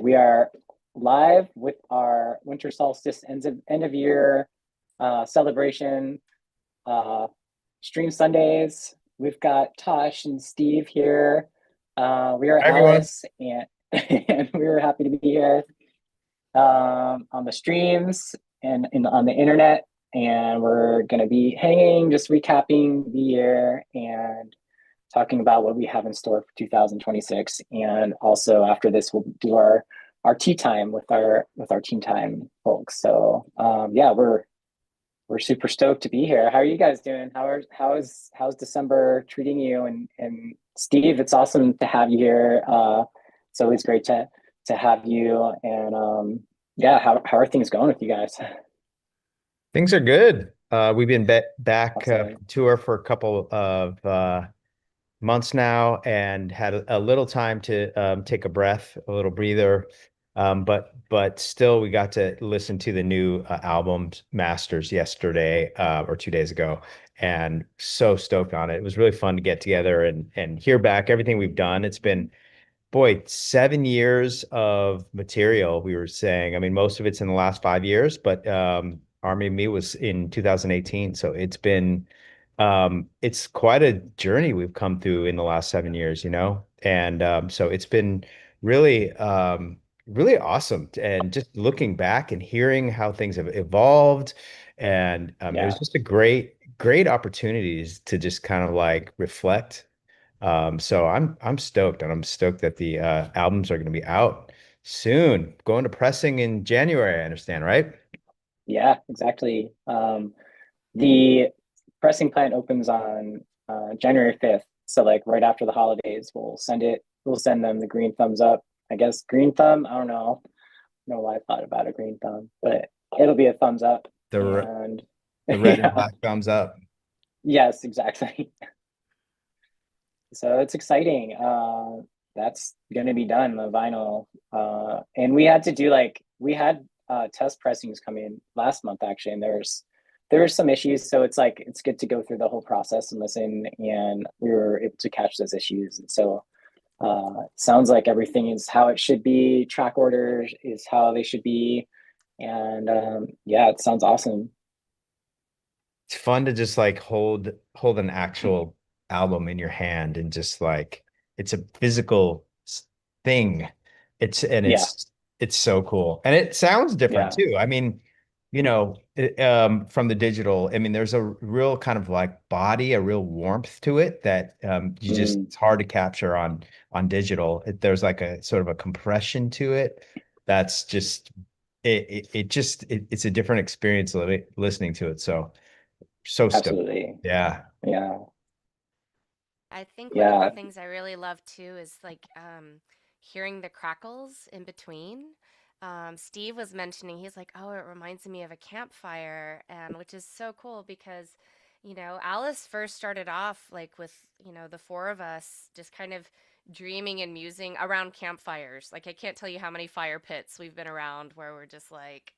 we are live with our winter solstice end of year celebration. Stream Sundays. We've got Tosh and Steve here. We are Hi, everyone. Alice, and and we are happy to be here on the streams and on the internet. And we're going to be hanging, just recapping the year and talking about what we have in store for 2026. And also after this, we'll do our tea time with our team time folks. So yeah, we're super stoked to be here. How are you guys doing? How's December treating you? And Steve, it's awesome to have you here. It's always great to have you. And yeah, how are things going with you guys? Things are good. We've been back Awesome. tour for a couple of months now and had a little time to take a breath, a little breather. But still, we got to listen to the new album Masters yesterday or 2 days ago, and so stoked on it. It was really fun to get together and hear back everything we've done. It's been boy, 7 years of material, we were saying. I mean, most of it's in the last 5 years, but Army of Me was in 2018. So it's quite a journey we've come through in the last 7 years, you know? And so it's been really, really awesome. And just looking back and hearing how things have evolved. And it was Yeah, just a great opportunities to just kind of like reflect. So I'm stoked, and I'm stoked that the albums are going to be out soon. Going to pressing in January, I understand, right? yeah, exactly. The pressing plant opens on January 5th. So like right after the holidays, we'll send them the green thumbs up. I guess green thumb, I don't know. I don't know why I thought about a green thumb, but it'll be a thumbs up. The And the red and yeah, black thumbs up. yes, exactly. So it's exciting. That's gonna be done, the vinyl. And we had to do we had test pressings come in last month actually, and there were some issues. So it's like it's good to go through the whole process and listen, and we were able to catch those issues. And so sounds like everything is how it should be. Track orders is how they should be, and yeah, it sounds awesome. It's fun to just like hold an actual album in your hand and just like it's a physical thing. It's and Yeah, it's so cool. And it sounds different yeah, too. I mean, from the digital, I mean, there's a real kind of like body, a real warmth to it that you just mm, it's hard to capture on digital. There's like a sort of a compression to it that's just it's a different experience listening to it. So stoked. absolutely. Yeah. Yeah, I think one of the yeah. things I really love too is like hearing the crackles in between. Steve was mentioning, he's like, oh, it reminds me of a campfire, and which is so cool because, Alice first started off like with, the four of us just kind of dreaming and musing around campfires. Like, I can't tell you how many fire pits we've been around where we're just like,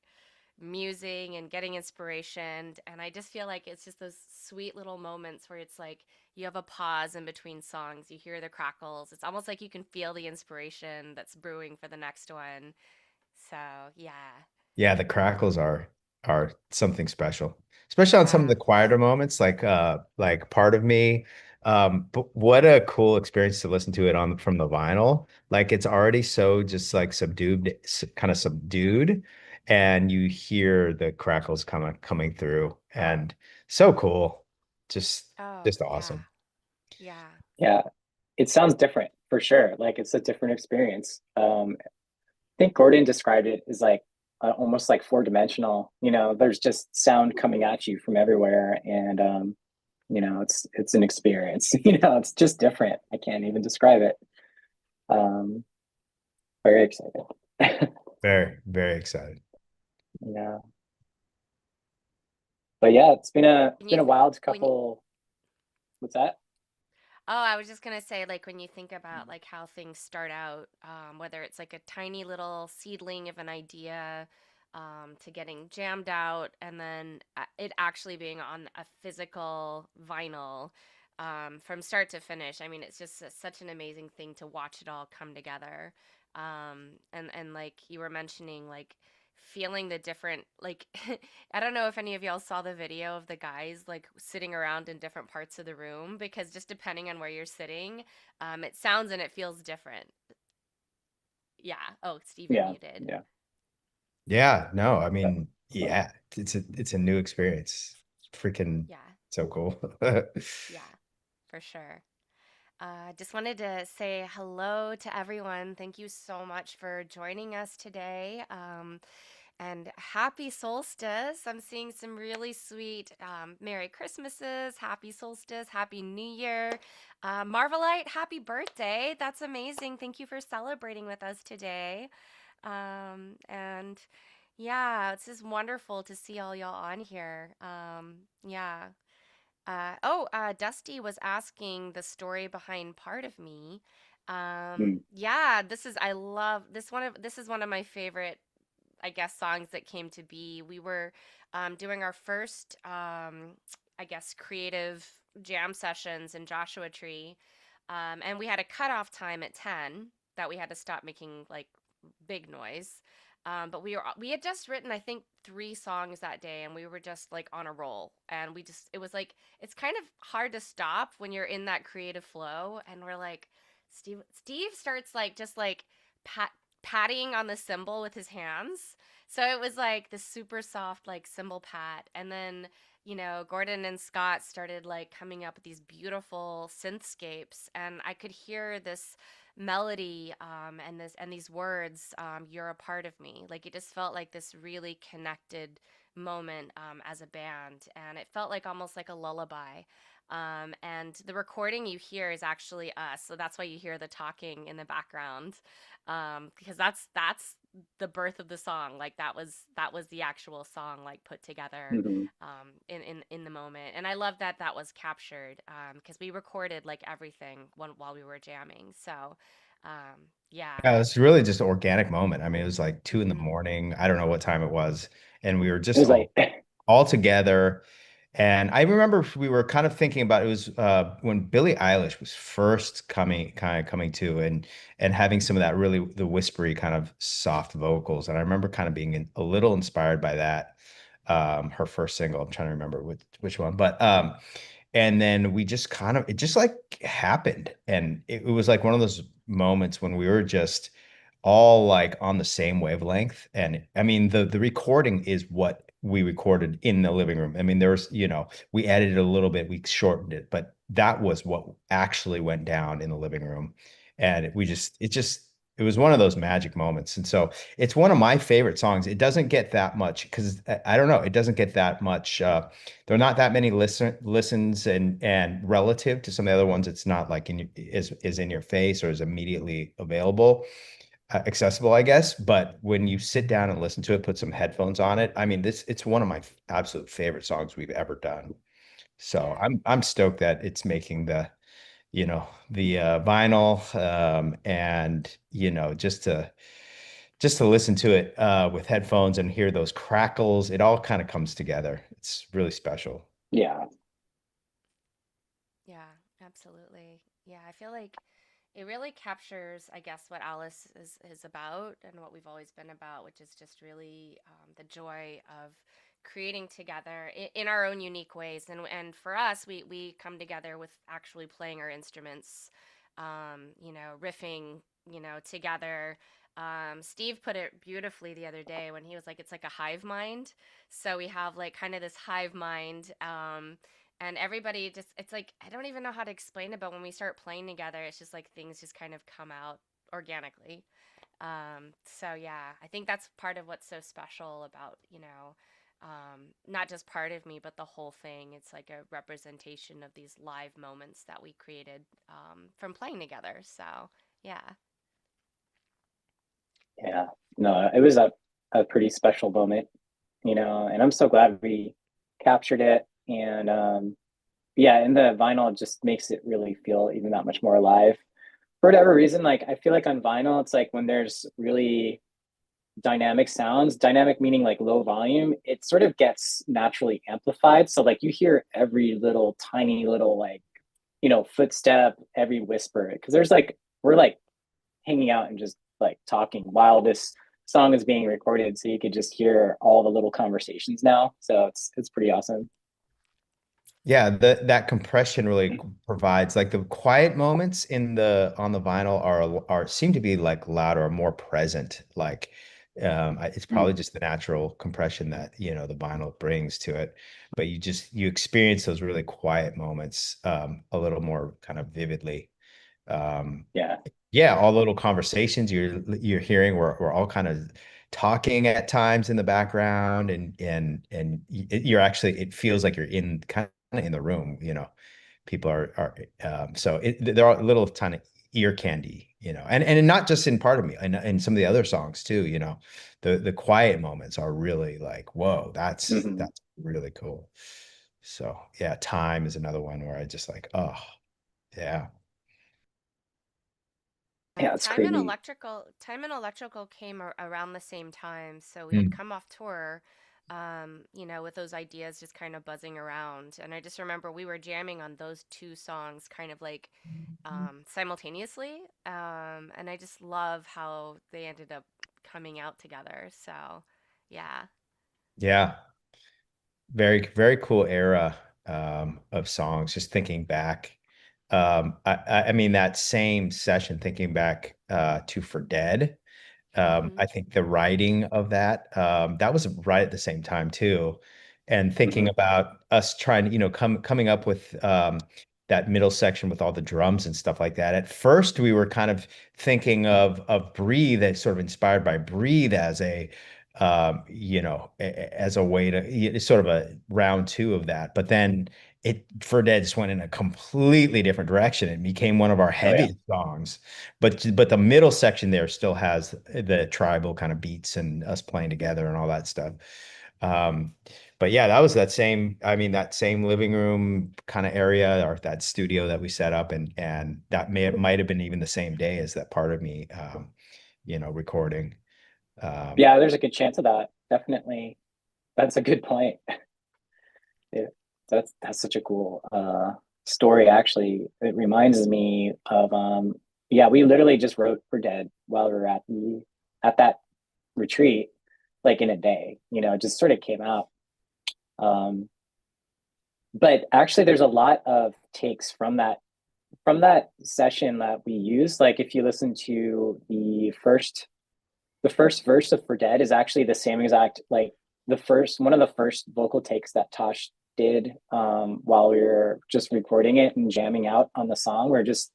musing and getting inspiration. And I just feel like it's just those sweet little moments where it's like you have a pause in between songs, you hear the crackles. It's almost like you can feel the inspiration that's brewing for the next one. So, yeah. Yeah, the crackles are something special. Especially on some of Yeah. the quieter moments, like Part of Me. But what a cool experience to listen to it on from the vinyl. Like it's already so just like kind of subdued, and you hear the crackles coming through, and so cool. Just Oh, just yeah. awesome. Yeah. Yeah, it sounds different for sure. Like it's a different experience. I think Gordon described it as like almost like four dimensional. You know, there's just sound coming at you from everywhere, and it's an experience. You know, it's just different. I can't even describe it. Um, very excited. Very, very excited. Yeah, but yeah, it's When been you a wild when you couple. What's that? Oh, I was just gonna say, like, when you think about like how things start out, whether it's like a tiny little seedling of an idea, to getting jammed out, and then it actually being on a physical vinyl, from start to finish. I mean, it's just such an amazing thing to watch it all come together. And like you were mentioning, like feeling the different, like I don't know if any of y'all saw the video of the guys like sitting around in different parts of the room, because just depending on where you're sitting, it sounds and it feels different. Yeah. Oh, Steve, you're Yeah, muted. yeah. Yeah, no, I Uh, mean, yeah, it's a new experience. Freaking Yeah. so cool. Yeah, for sure. Just wanted to say hello to everyone. Thank you so much for joining us today. And happy solstice. I'm seeing some really sweet Merry Christmases, happy solstice, happy New Year. Marvelite, happy birthday. That's amazing. Thank you for celebrating with us today. And yeah, it's just wonderful to see all y'all on here. Yeah. Dusty was asking the story behind Part of Me. mm, Yeah, I love this is one of my favorite, I guess, songs that came to be. We were doing our first, I guess, creative jam sessions in Joshua Tree, and we had a cutoff time at 10 that we had to stop making like big noise. But we had just written, I think, 3 songs that day, and we were just like on a roll. And it was like, it's kind of hard to stop when you're in that creative flow. And we're like, Steve starts like just like pat patting on the cymbal with his hands. So it was like this super soft like cymbal pat, and then Gordon and Scott started like coming up with these beautiful synthscapes, and I could hear this melody, and these words, "You're a part of me." Like it just felt like this really connected moment, as a band, and it felt like almost like a lullaby. And the recording you hear is actually us, so that's why you hear the talking in the background, because that's the birth of the song. Like that was the actual song like put together, mhm. in the moment. And I love that that was captured, because we recorded like everything while we were jamming. So yeah. Yeah, it's really just an organic moment. I mean, it was like 2 in the Hmm. morning. I don't know what time it was, and we were It just was like, all together. And I remember we were kind of thinking about it was when Billie Eilish was first coming to, and having some of that really the whispery kind of soft vocals. And I remember kind of being a little inspired by that. Her first single, I'm trying to remember which one, but and then we just kind of, it just like happened. And it was like one of those moments when we were just all like on the same wavelength. And I mean, the recording is what we recorded in the living room. I mean, there was, we edited a little bit, we shortened it, but that was what actually went down in the living room. And it was one of those magic moments. And so it's one of my favorite songs. It doesn't get that much because I don't know, it doesn't get that much. There are not that many listens, and relative to some of the other ones, it's not like is in your face or is immediately available, accessible, I guess. But when you sit down and listen to it, put some headphones on it. I mean, it's one of my absolute favorite songs we've ever done. So Yeah. I'm stoked that it's making the vinyl, and just to listen to it with headphones and hear those crackles, it all kind of comes together. It's really special. yeah, Yeah, absolutely. Yeah, I feel like it really captures, I guess, what Alice is about and what we've always been about, which is just really, the joy of creating together in our own unique ways. And for us, we come together with actually playing our instruments, riffing, together. Steve put it beautifully the other day when he was like, it's like a hive mind. So we have like kind of this hive mind. And everybody just, it's like, I don't even know how to explain it, but when we start playing together, it's just like things just kind of come out organically. So yeah, I think that's part of what's so special about, not just Part of Me, but the whole thing. It's like a representation of these live moments that we created, from playing together. So yeah. yeah. No, it was a pretty special moment, and I'm so glad we captured it. And yeah, and the vinyl just makes it really feel even that much more alive. For whatever reason, like I feel like on vinyl, it's like when there's really dynamic sounds, dynamic meaning like low volume, it sort of gets naturally amplified. So like you hear every little tiny little like, footstep, every whisper. Because there's like we're like hanging out and just like talking while this song is being recorded, so you could just hear all the little conversations now. So it's pretty awesome. Yeah, that compression really provides like the quiet moments in the on the vinyl are seem to be like louder or more present. Like it's probably just the natural compression that the vinyl brings to it. But you experience those really quiet moments a little more kind of vividly. Yeah. Yeah, all the little conversations you're hearing, we're all kind of talking at times in the background, you're actually it feels like you're in kind of in the room. People are so they're all little tiny ear candy, and not just in Part of Me, and some of the other songs too. The quiet moments are really like, whoa, that's Mhm. really cool. So yeah, Time is another one where I just like, oh yeah. Yeah, it's crazy. Time and Electrical came around the same time, so we had Mm. come off tour, with those ideas just kind of buzzing around. And I just remember we were jamming on those two songs kind of like simultaneously. And I just love how they ended up coming out together. So, yeah. Yeah, very, very cool era of songs. Just thinking back, I mean that same session, thinking back to For Dead. Hmm. I think the writing of that was right at the same time too, and thinking Hmm. about us trying to, coming up with that middle section with all the drums and stuff like that. At first, we were kind of thinking of Breathe as sort of inspired by Breathe as as a way to sort of a round two of that. But then For Dead just went in a completely different direction. It became one of our Oh yeah. heaviest songs. But the middle section there still has the tribal kind of beats and us playing together and all that stuff. Um, but yeah, that was I mean, that same living room kind of area or that studio that we set up, and that might have been even the same day as that Part of Me, recording. Um, Yeah, there's a good chance of that. Definitely. That's a good point. Yeah, that's such a cool story actually. It reminds me of yeah, we literally just wrote For Dead while we were at that retreat, like in a day, it just sort of came out. Um but actually there's a lot of takes from that session that we used. Like if you listen to the first verse of For Dead is actually the same exact, like the first one of the first vocal takes that Tosh did while we were just recording it and jamming out on the song. We're just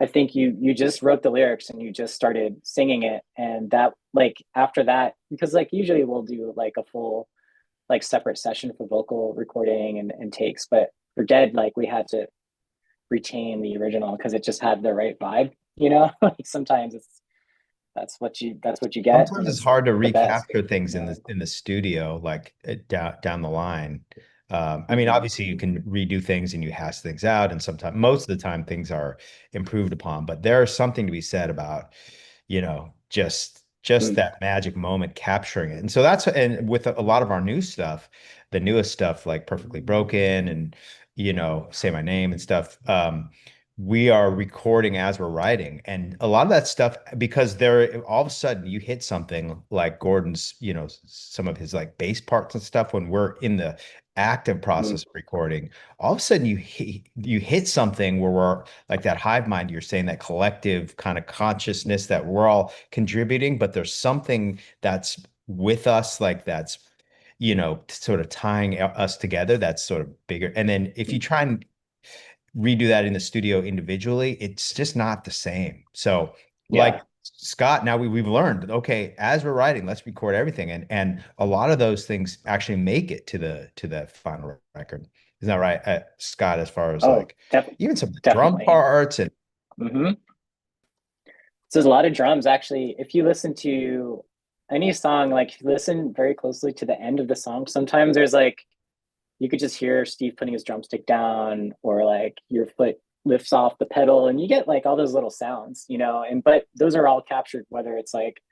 I think you just wrote the lyrics and you just started singing it, and that like after that, because like usually we'll do like a full like separate session for vocal recording and takes, but For Dead, like we had to retain the original because it just had the right vibe. Like sometimes that's what you get, and Sometimes it's it's hard to the best. recapture things in Yeah. the studio, like down the line. I mean, Hmm. obviously you can redo things and you hash things out, and sometimes most of the time things are improved upon. But there's something to be said about, just Mm. that magic moment capturing it. And so and with a lot of our new stuff, the newest stuff like Perfectly Broken and Say My Name and stuff. We are recording as we're writing, and a lot of that stuff, because there all of a sudden you hit something like Gordon's, some of his like bass parts and stuff when we're in the active Mm. process of recording. All of a sudden you hit something where we're like that hive mind you're saying, that collective kind of consciousness that we're all contributing, but there's something that's with us, like that's sort of tying us together, that's sort of bigger. And then if you try and redo that in the studio individually, it's just not the same. So, like Yeah. Scott, now we've learned, okay, as we're writing, let's record everything, and a lot of those things actually make it to the final record. Isn't that right, Scott? As far as Oh, like even some of the drum definitely. parts and Hmm. So there's a lot of drums actually. If you listen to any song, like if you listen very closely to the end of the song, sometimes there's like you could just hear Steve putting his drumstick down, or like your foot lifts off the pedal, and you get like all those little sounds. And but those are all captured, whether it's like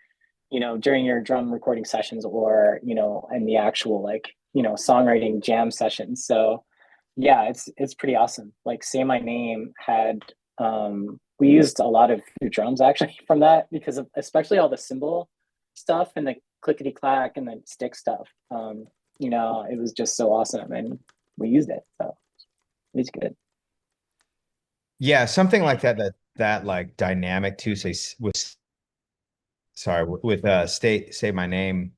during your drum recording sessions, or in the actual like songwriting jam sessions. So yeah, it's pretty awesome. Like Say My Name had we used a lot of new drums actually from that because of especially all the cymbal stuff and the clickety clack and the stick stuff. You know, it was just so awesome, and we used it, so it's good. Yeah, something like that, that like dynamic too, say with sorry, with say my name.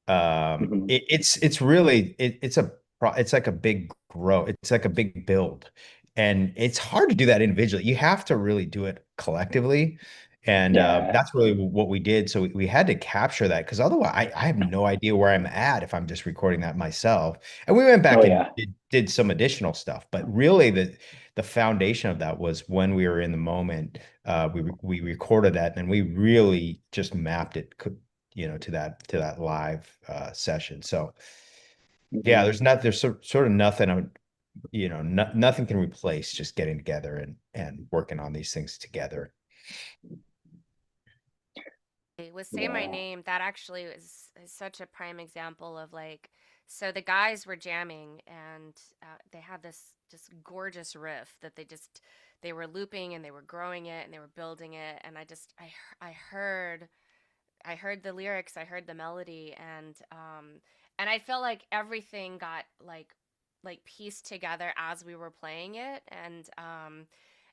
Mhm. It's really it's like a big grow. It's like a big build. And it's hard to do that individually. You have to really do it collectively. And Yeah. that's really what we did. So we had to capture that because otherwise I have no idea where I'm at if I'm just recording that myself. And we went Oh back and yeah. did some additional stuff. But really the foundation of that was when we were in the moment. We recorded that and we really just mapped it, to that live session. So yeah, Mhm. there's sort of nothing nothing can replace just getting together and working on these things together. With Say My Yeah. Name, that actually is such a prime example of like, so the guys were jamming and they had this just gorgeous riff that they were looping and they were growing it and they were building it. And I heard the lyrics, I heard the melody, and I felt like everything got like pieced together as we were playing it,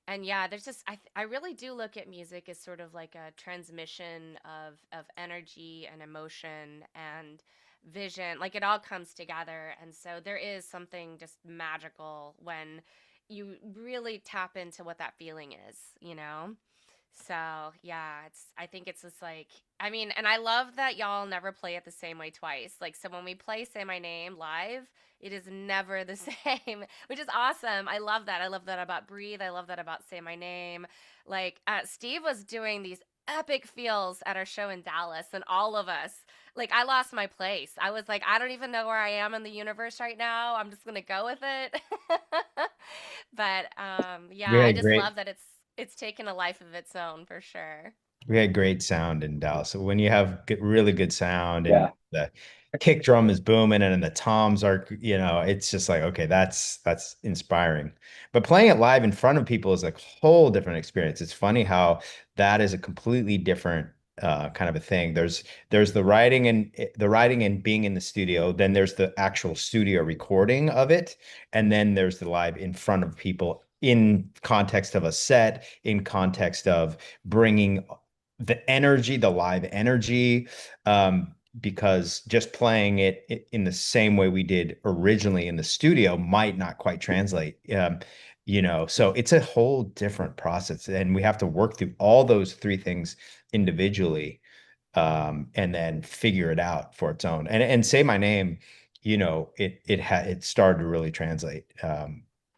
and yeah, there's just I really do look at music as sort of like a transmission of energy and emotion and vision. Like it all comes together, and so there is something just magical when you really tap into what that feeling is, you know? So yeah, I think it's just like I mean, and I love that y'all never play it the same way twice. Like so when we play Say My Name live, it is never the same, which is awesome. I love that. I love that about Breathe. I love that about Say My Name. Like Steve was doing these epic feels at our show in Dallas, and all of us, like I lost my place. I was like, I don't even know where I am in the universe right now. I'm just gonna go with it. But We yeah, I had just great love that it's taken a life of its own for sure. we had great sound in Dallas. So when you have really good sound and Yeah. the kick drum is booming and the toms are, it's just like, okay, that's inspiring. But playing it live in front of people is a whole different experience. It's funny how that is a completely different kind of a thing. There's the writing and being in the studio, then there's the actual studio recording of it, and then there's the live in front of people in context of a set, in context of bringing the energy, the live energy, because just playing it in the same way we did originally in the studio might not quite translate. So it's a whole different process, and we have to work through all those three things individually, and then figure it out for its own. And Say My Name, it started to really translate.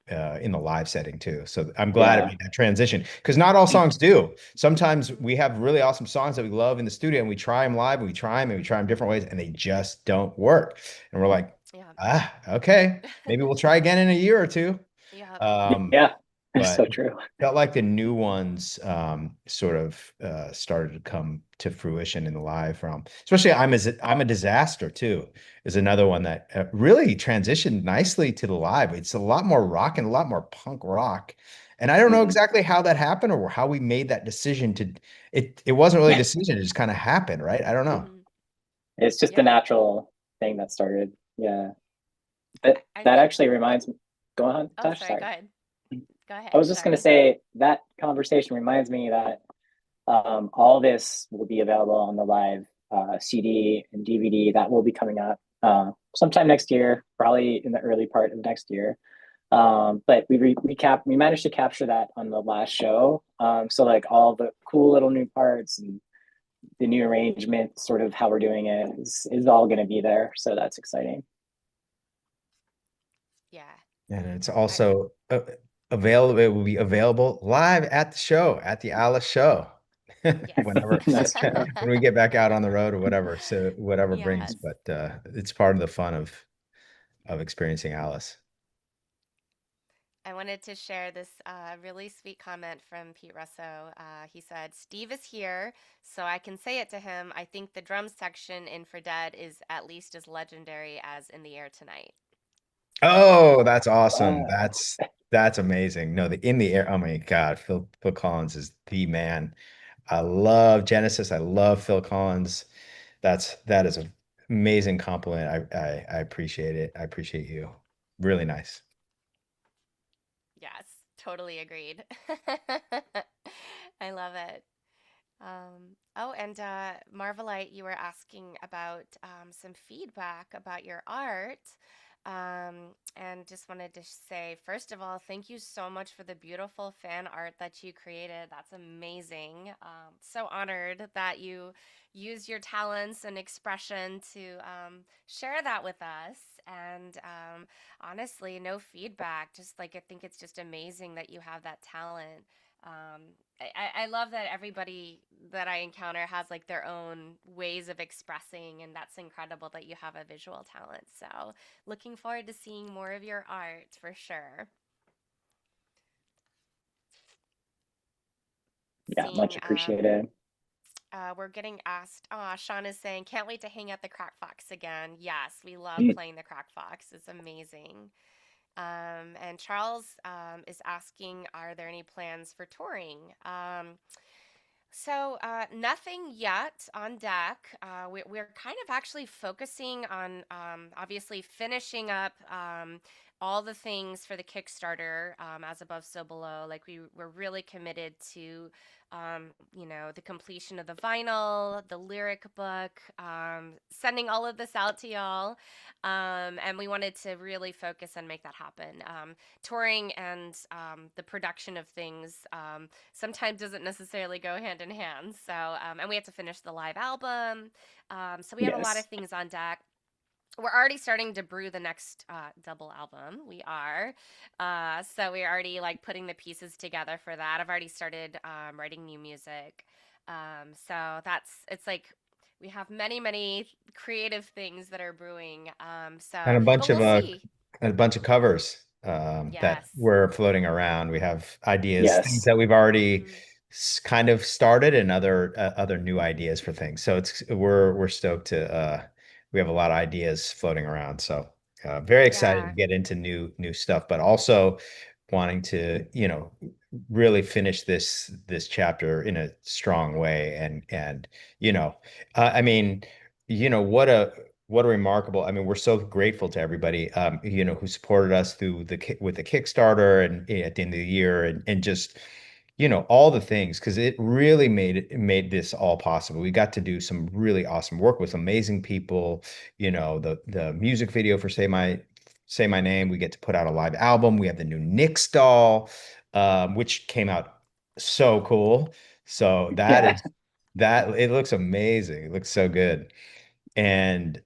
In the live setting too. So I'm glad it Yeah. made that transition because not all songs do. Sometimes we have really awesome songs that we love in the studio and we try them live and we try them and we try them different ways and they just don't work. And we're like, Yeah. okay, maybe we'll try again in a year or two. Yeah. Um, Yeah. It's but so true. felt like the new ones sort of started to come to fruition in the live realm. Especially I'm a Disaster too is another one that really transitioned nicely to the live. It's a lot more rock and a lot more punk rock. And I don't know Mhm. exactly how that happened or how we made that decision to it wasn't really a decision, it just kind of happened, right? I don't know. Hmm. It's just the Yeah. natural thing that started. Yeah. That I that think. actually reminds me. Go on, Oh, Tosh. sorry. Go Sorry. ahead. Go I ahead. was just gonna Sorry. say that conversation reminds me that all this will be available on the live CD and DVD that will be coming out sometime next year, probably in the early part of next year. But we managed to capture that on the last show. So like all the cool little new parts and the new arrangement, sort of how we're doing it, is all going to be there. So that's exciting. Yeah. And it's I. also available. It will be available live at the show, at the Alice show, Yes. whenever That's true. when we get back out on the road or whatever. So whatever brings, Yes. but it's part of the fun of experiencing Alice. I wanted to share this really sweet comment from Pete Russo. He said, Steve is here, so I can say it to him. I think the drum section in For Dead is at least as legendary as In the Air Tonight. Oh, that's awesome. Wow. That's amazing. No, the In the Air. Oh my God, Phil Collins is the man. I love Genesis. I love Phil Collins. That is an amazing compliment. I appreciate it. I appreciate you. Really nice. Yes, totally agreed. I love it. Oh, and Marvelite, you were asking about some feedback about your art. And just wanted to say, first of all, thank you so much for the beautiful fan art that you created. That's amazing. So honored that you use your talents and expression to share that with us. And honestly, no feedback. Just like I think it's just amazing that you have that talent. Um, I love that everybody that I encounter has like their own ways of expressing, and that's incredible that you have a visual talent. So, looking forward to seeing more of your art for sure. Yeah, much Seeing, appreciated. we're getting asked. Sean is saying, can't wait to hang at the Crack Fox again. Yes, we love Mm. playing the Crack Fox. It's amazing. And Charles is asking, are there any plans for touring? Nothing yet on deck. We're kind of actually focusing on obviously finishing up all the things for the Kickstarter, as above, so below. Like we're really committed to, the completion of the vinyl, the lyric book, sending all of this out to y'all. And we wanted to really focus and make that happen. Touring and the production of things. Sometimes doesn't necessarily go hand in hand. So, and we have to finish the live album. So we have a lot of Yes. things on deck. We're already starting to brew the next double album. We are. So we're already like putting the pieces together for that. I've already started writing new music. It's like we have many, many creative things that are brewing. And But we'll see. a bunch of covers that Yes. were floating around. We have ideas, things Yes. that we've already Hmm. kind of started, and other new ideas for things. So we're stoked to we have a lot of ideas floating around. So very excited to Yeah. get into new stuff, but also wanting to, really finish this chapter in a strong way. And you know, I mean, what a remarkable, I mean, we're so grateful to everybody, who supported us through with the Kickstarter and at the end of the year, and just, all the things, because it really made this all possible. We got to do some really awesome work with amazing people, the music video for Say My Name. We get to put out a live album. We have the new Nick's doll, which came out so cool. So Yeah. that it looks amazing. It looks so good. And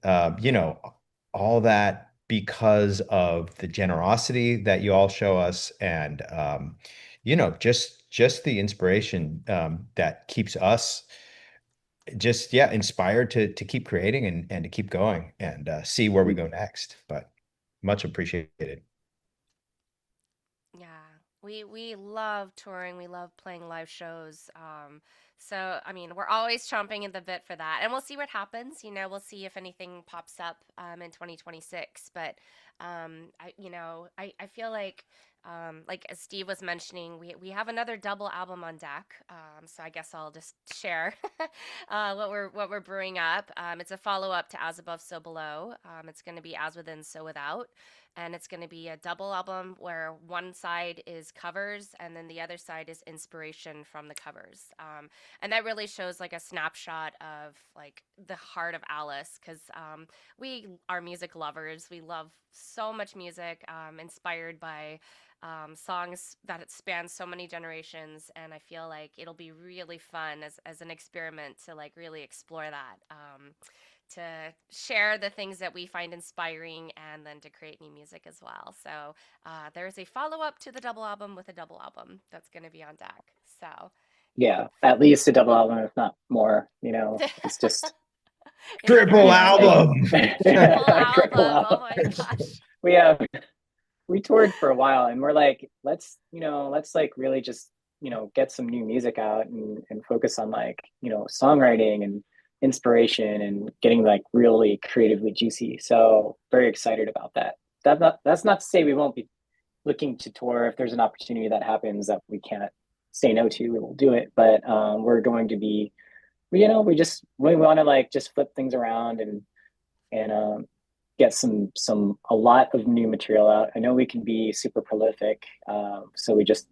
all that because of the generosity that you all show us, and just the inspiration that keeps us just, yeah, inspired to keep creating, and to keep going, and see where we go next. But much appreciated. Yeah, we love touring. We love playing live shows. So I mean, we're always chomping at the bit for that, and we'll see what happens. We'll see if anything pops up in 2026. But I feel like as Steve was mentioning, we have another double album on deck. So I guess I'll just share what we're brewing up. It's a follow up to As Above, So Below. It's going to be As Within, So Without, and it's going to be a double album where one side is covers and then the other side is inspiration from the covers. And that really shows like a snapshot of like the heart of Alice, because we are music lovers. We love so much music, inspired by songs that it spans so many generations, and I feel like it'll be really fun as an experiment to like really explore that. To share the things that we find inspiring and then to create new music as well. So there's a follow up to the double album with a double album that's going to be on deck. So Yeah. At least a double album, if not more. It's just it's Triple amazing. amazing. album. Triple Triple album. Oh album. my gosh. We have we toured for a while, and we're like, let's like really just get some new music out, and focus on like songwriting and inspiration and getting like really creatively juicy. So very excited about that. That's not to say we won't be looking to tour. If there's an opportunity that happens that we can't say no to, we will do it. But we're going to be, we want to like just flip things around and get a lot of new material out. I know we can be super prolific, so we just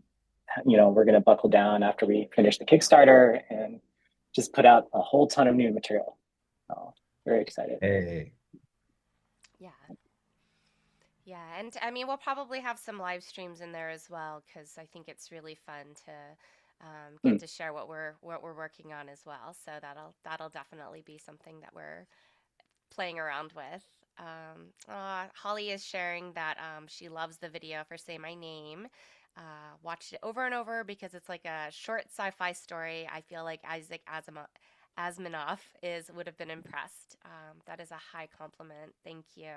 we're going to buckle down after we finish the Kickstarter and just put out a whole ton of new material. Very excited. Hey. Yeah. Yeah, and I mean, we'll probably have some live streams in there as well because I think it's really fun to get to share what we're working on as well. So that'll definitely be something that we're playing around with. Holly is sharing that she loves the video for Say My Name. Watched it over and over because it's like a short sci-fi story. I feel like Isaac Asimov would have been impressed. That is a high compliment. Thank you.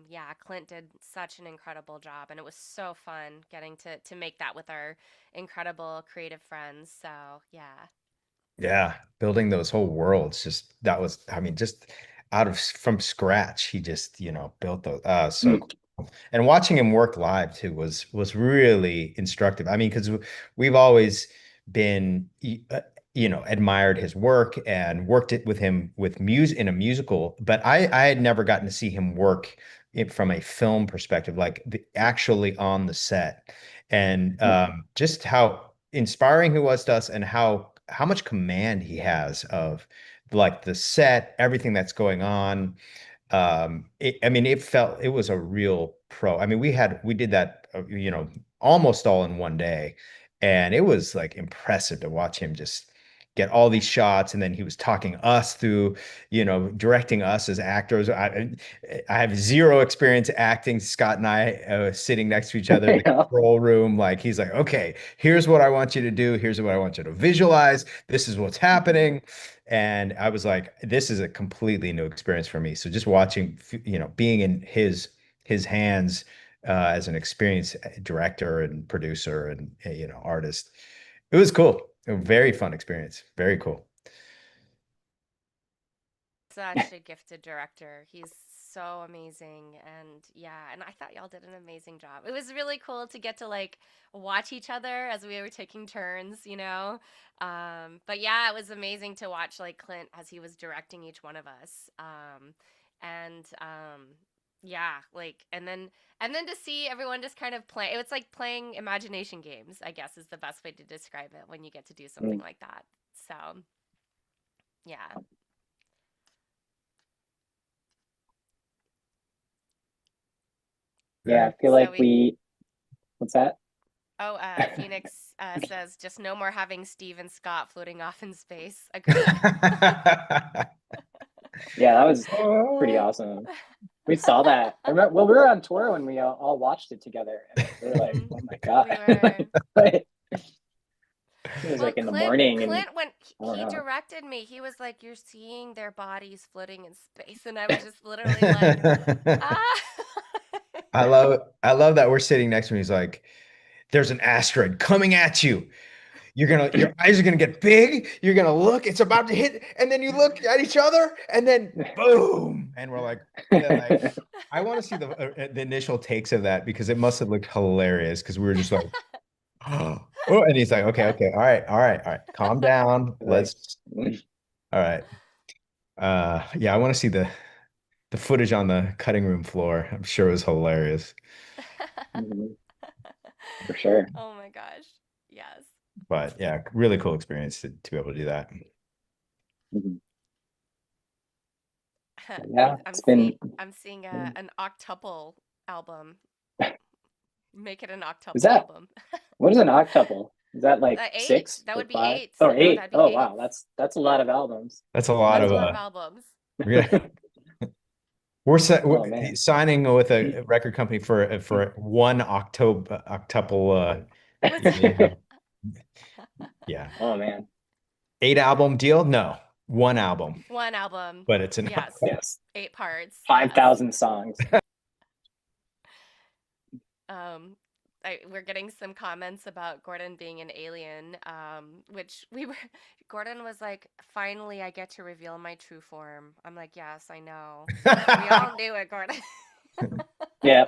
Yeah, Clint did such an incredible job, and it was so fun getting to make that with our incredible creative friends. So yeah. Yeah, building those whole worlds, I mean, just from scratch, he just, built those. So cool. And watching him work live too was really instructive. I mean, because we've always been, admired his work and worked it with him with music in a musical, but I had never gotten to see him work it from a film perspective, like actually on the set, and just how inspiring he was to us, and how much command he has of like the set, everything that's going on. I mean, it was a real pro. I mean, we did that, almost all in one day, and it was like impressive to watch him just get all these shots, and then he was talking us through, directing us as actors. I have zero experience acting. Scott and I sitting next to each other in the control room. Like he's like, okay, here's what I want you to do. Here's what I want you to visualize. This is what's happening. And I was like, this is a completely new experience for me. So just watching, being in his hands as an experienced director and producer and artist, it was cool. A very fun experience. Very cool. Such a gifted director. He's so amazing. And yeah, and I thought y'all did an amazing job. It was really cool to get to like watch each other as we were taking turns. But yeah, it was amazing to watch like Clint as he was directing each one of us. And yeah, like and then to see everyone just kind of play, it's like playing imagination games, I guess is the best way to describe it when you get to do something like that. So, yeah. Yeah, I feel So like what's that? Oh, Phoenix says just no more having Steve and Scott floating off in space. Agreed. Yeah, that was pretty awesome. We saw that. I remember, well, we were on tour when we all watched it together, and we were like, "Oh my god!" We were. It was Well, like in the morning, and Clint, when he directed me, he was like, "You're seeing their bodies floating in space," and I was just literally like, "Ah." I love that we're sitting next to him. He's like, there's an asteroid coming at you. Your eyes are gonna get big. You're gonna look, it's about to hit, and then you look at each other, and then boom. And we're like, I want to see the initial takes of that because it must have looked hilarious because we were just like, oh, and he's like, okay, all right, calm down. Let's all right. Yeah, I want to see the footage on the cutting room floor. I'm sure it was hilarious. For sure. Oh my gosh. Yes. But yeah, really cool experience to be able to do that. Yeah, I'm seeing an octuple album. Make it an octuple Is that album. What is an octuple? Is that like Eight? 6 That or would be 5? eight. Oh, No, 8. that'd be Oh, eight. wow, that's a lot of albums. That's a lot That's of a lot of albums. We're Oh, man. signing with a record company for one octuple. Yeah. Oh man. 8-album deal? No, one album. One album. But it's an Yes. 8 parts. 5,000 songs. We're getting some comments about Gordon being an alien, which Gordon was like, finally I get to reveal my true form. I'm like, yes, I know. We all knew it, Gordon. Yeah.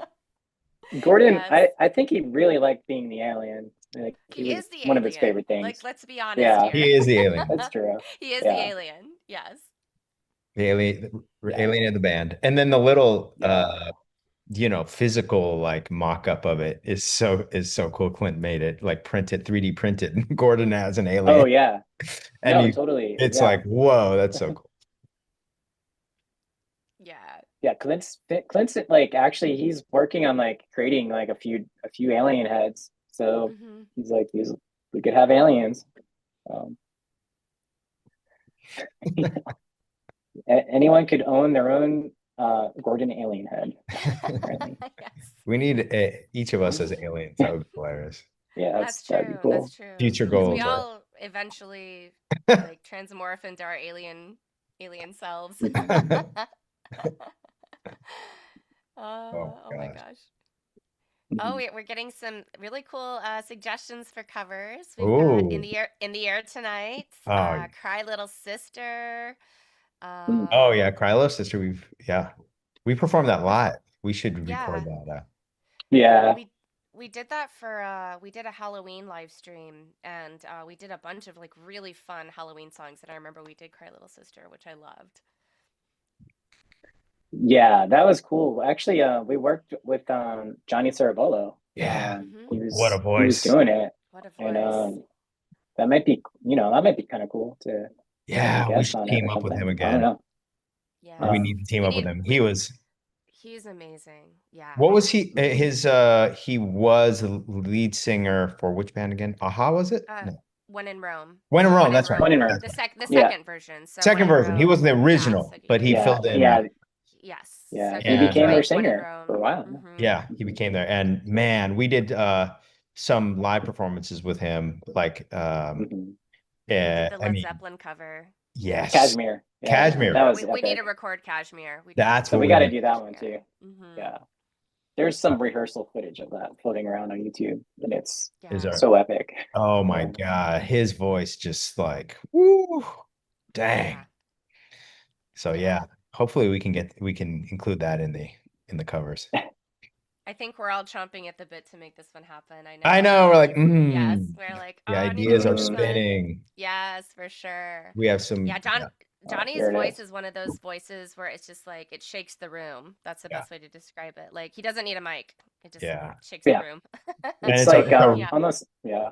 Gordon, Yes. I think he really liked being the alien. Like he He was is the one of his alien. favorite Like, things. let's be honest Yeah, here. He is the alien. that's true. He is the Yeah, alien. Yes. The yeah, alien of the band. And then the little yeah. physical like mock-up of it is so cool. Clint made it, like printed, 3D printed Gordon as an Oh alien. yeah. And No, totally. it's Yeah. like, whoa, that's so cool. Yeah. Yeah, Clint's like actually he's working on like creating like a few alien heads. So Hmm. he's like we could have aliens. Um, anyone could own their own Gordon alien head, apparently. Yes. We need each of us as aliens. That would be hilarious. Yeah, That's that'd be true. That's cool. true. Future Because we goals are. all eventually like transmorph into our alien selves. Mhm. Oh Oh my gosh. gosh. Oh, Mhm. we're getting some really cool suggestions for covers. We've got Oh, in the air tonight, oh, Cry Little Sister. Mm. oh Um, yeah, Krylo sister. We performed that we've live. We should record yeah, that. Yeah, we we did that for we did a Halloween live stream and we did a bunch of like really fun Halloween songs and I remember we did Cry Little Sister, which I loved. yeah, that was cool. Actually, we worked with Johnny Saravello. Yeah. Hmm. What a He was voice. doing it, What a and voice. that might be kind of cool to have him Yeah, we guest should on it team or up with him something. I don't again. know. We Yes. Um, need to team We up with need him. we he's amazing. Yeah. What was he? mhm. He was the lead singer for which band again? Aha, was it? Uh, No. When in Rome. When in Rome, When in that's right. One in Rome. Rome. That's right. The Yeah, second version. So When Second in version. He wasn't the Rome. Yeah. original, So but he yeah, filled in. yeah, yes. yeah. So He he And became their joined When in singer for a Rome. while. Hmm. yeah, he Mhm. became there. And man, we did some live performances with him. Like Mhm. We did the I Led mean, Zeppelin cover. yes. Cashmere. Yeah, that Cashmere. was We need to epic. record Cashmere. We need to That's So what we we got to need. do that one Cashmere. too. Hmm. Yeah, there's some rehearsal footage of that floating around on YouTube, and it's Is Yeah. our so epic. Oh my Um, God, his voice just like woo, dang. Yeah. So Yeah. yeah, hopefully we can include that in the covers. I think we're all chomping at the bit to make this one happen. I I know. know we're like, Yes. We're like, the oh, I need to ideas get are this mm, done. spinning. Yes, for sure. We have Yeah, some, yeah, Johnny's here it voice is. is one of those voices where it's just like it shakes the room. That's the yeah, best way to describe it. Like he doesn't need a mic. It just yeah. shakes the Yeah, room. And it's like it's a Yeah. almost yeah,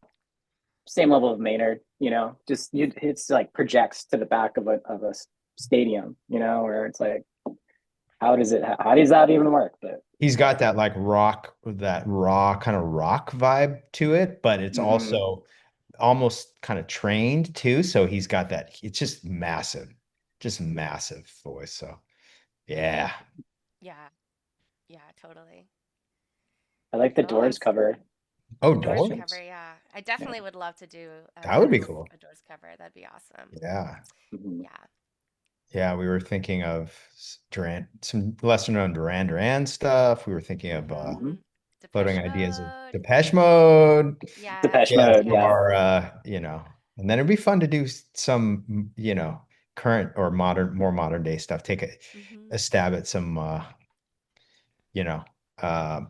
same level of Maynard. It's like projects to the back of a stadium. Where it's like, how does that even work? But he's got yeah. that like rock, that raw kind of rock vibe to it, but it's Hmm. also almost kind of trained too. So he's got that, it's just massive voice. So yeah. Yeah. Yeah, totally. I like the Oh, Doors cover. Oh, the Doors Doors. cover, yeah. I Yeah. definitely would love to do That would be cool. A Doors cover. That'd be awesome. Yeah. Mhm. Yeah. Yeah, we were thinking of Duran, some lesser known Duran Duran stuff. We were thinking of Mm-hmm. floating Depeche ideas of Mode. Depeche Mode. Yes, Depeche Yeah, Mode. some yes. Yeah. more, and then it'd be fun to do some, current or more modern day stuff. Take Mm-hmm. a stab at some, you know, uh,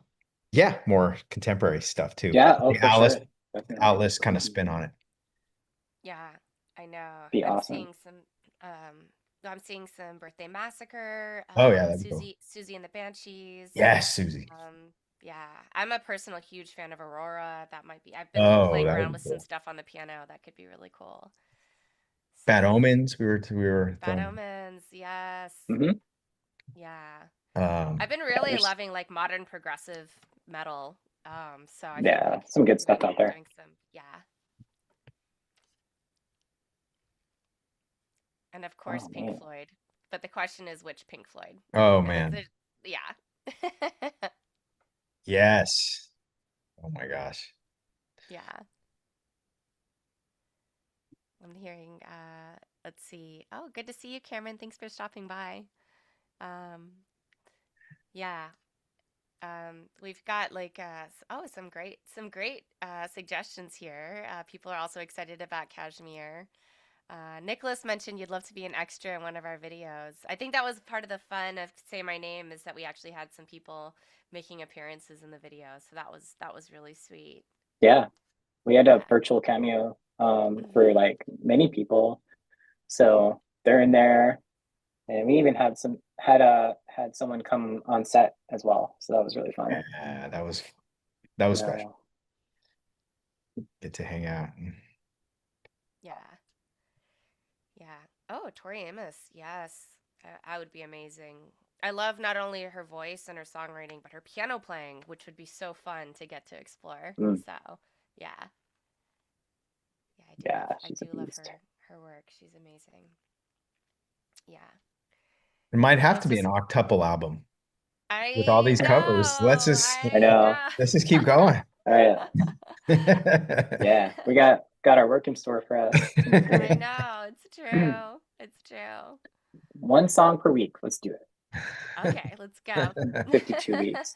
yeah, more contemporary stuff too. Yeah. Oh, The for sure. Definitely. Atlas kind of Mhm. spin on it. Yeah, I know. Be awesome. Um I'm seeing some Birthday Massacre, Oh yeah, that'd be cool. Susie and the Banshees. Yes, Susie. Yeah, I'm a personal huge fan of Aurora. That might be. I've been Oh, playing that around would be with some cool. stuff on the piano. That could be really cool. Bad So, Omens. We were Bad throwing. Omens, yes. Hmm. Yeah. Um, I've been Yeah, really there's loving like modern progressive metal. So I feel yeah like some good stuff maybe out there. doing some, yeah. And of course Oh Pink man. Floyd. But the question is which Pink Floyd? oh Because man. yeah. Yes. Oh my gosh. Yeah. I'm hearing let's see. Oh, good to see you, Cameron. Thanks for stopping by. Um yeah. We've got like some great suggestions here. People are also excited about Kashmir. Nicholas mentioned you'd love to be an extra in one of our videos. I think that was part of the fun of Say My Name is that we actually had some people making appearances in the video. So that was really sweet. Yeah, we had a Yeah. virtual cameo for Hmm. like many people. So they're in there, and we even had someone come on set as well. So that was really fun. Yeah, that was special. No, Get to hang out. Yeah. Yeah. Oh, Tori Amos. Yes. I would be amazing. I love not only her voice and her songwriting, but her piano playing, which would be so fun to get to explore. mm, So, yeah. Yeah, yeah, I she's a do love beast. her work. She's amazing. Yeah. It might have Let's to be an just octuple album with all I these know. covers. I know. Let's just keep going. All right, Yeah. yeah, we got our work in store for us. It's gonna be I great. know. It's true. It's true. One song per week. Let's do it. Okay, let's go. 52 weeks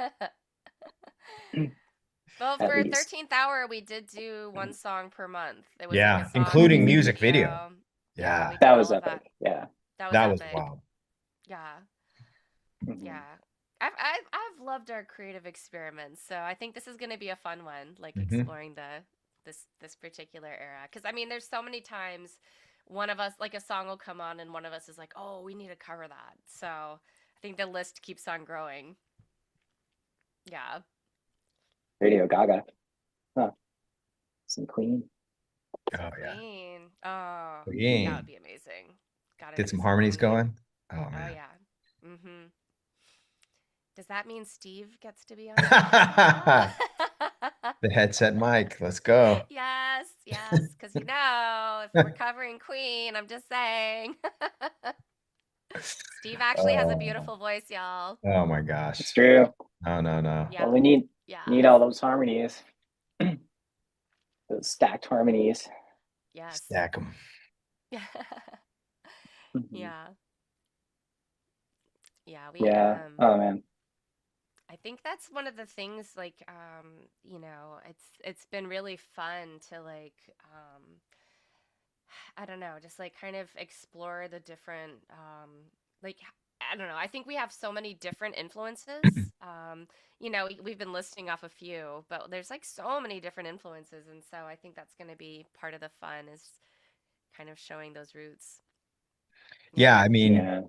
Well, at for least. 13th hour, we did do one song per month. It was like a Yeah, song, a including music music video. video. Yeah, Yeah, we did That was all of epic. that. Yeah. That was that was epic. wild. Yeah, Mhm. yeah. I've loved our creative experiments, so I think this is going to be a fun one, like Hmm. exploring this particular era. Because I mean, there's so many times one of us, like a song will come on, and one of us is like, "Oh, we need to cover that." So I think the list keeps on growing. Yeah. Radio Gaga. Huh. Some Queen. Oh yeah. Queen. Oh, that would Queen. be amazing. Gotta Get do some some harmonies Queen. going. Oh Oh man. yeah. Mm-hmm. Does that mean Steve gets to be on the show? The headset mic. Let's go. Yes, yes. Because if we're covering Queen, I'm just saying. Steve actually has a Oh, beautiful voice, y'all. oh my It's gosh. true. No, no, no. Well, Yep. we need Yes. all those harmonies, those stacked harmonies. Yes. Stack them. Mhm. Yeah. Yeah. Yeah. Oh man. I think that's one of the things like it's been really fun to like I don't know, just like kind of explore the different like I don't know. I think we have so many different influences. We've been listing off a few, but there's like so many different influences, and so I think that's going to be part of the fun is kind of showing those roots. Yeah, Yeah.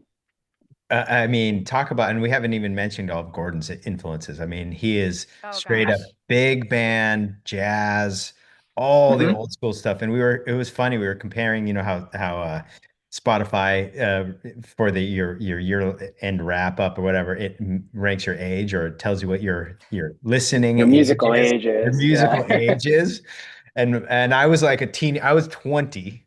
I mean, talk about, and we haven't even mentioned all of Gordon's influences. I mean, he is Oh straight up gosh. big band, jazz, all the Hmm. old school stuff. And it was funny. We were comparing, how Spotify for your year end wrap up or whatever, it ranks your age or it tells you what your listening Your age musical is, your ages. musical Yeah. age is. And I was like a teen, I was 20.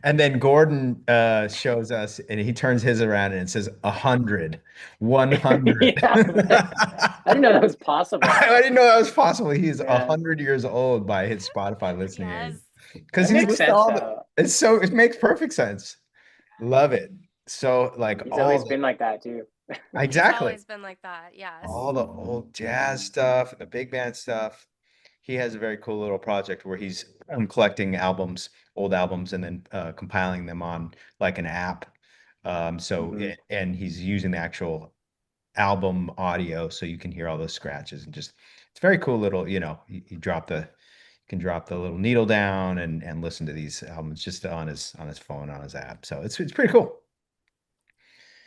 And then Gordon shows us and he turns his around and it says 100, 100. Yeah. I'm like, I didn't know that was possible. I didn't know that was possible. He's Yeah. 100 years old by his Spotify listening age. Yes. Because That he's makes listening to sense all the, though. it makes perfect sense. Love it. So like He's all always the, been like that too. He's exactly. always been like that. Yes. All the old jazz stuff and the big band stuff. He has a very cool little project where he's collecting albums, old albums, and then compiling them on like an app. Hmm. And he's using the actual album audio so you can hear all those scratches and just it's very cool little, you can drop the little needle down and listen to these albums just on his phone on his app. So it's pretty cool.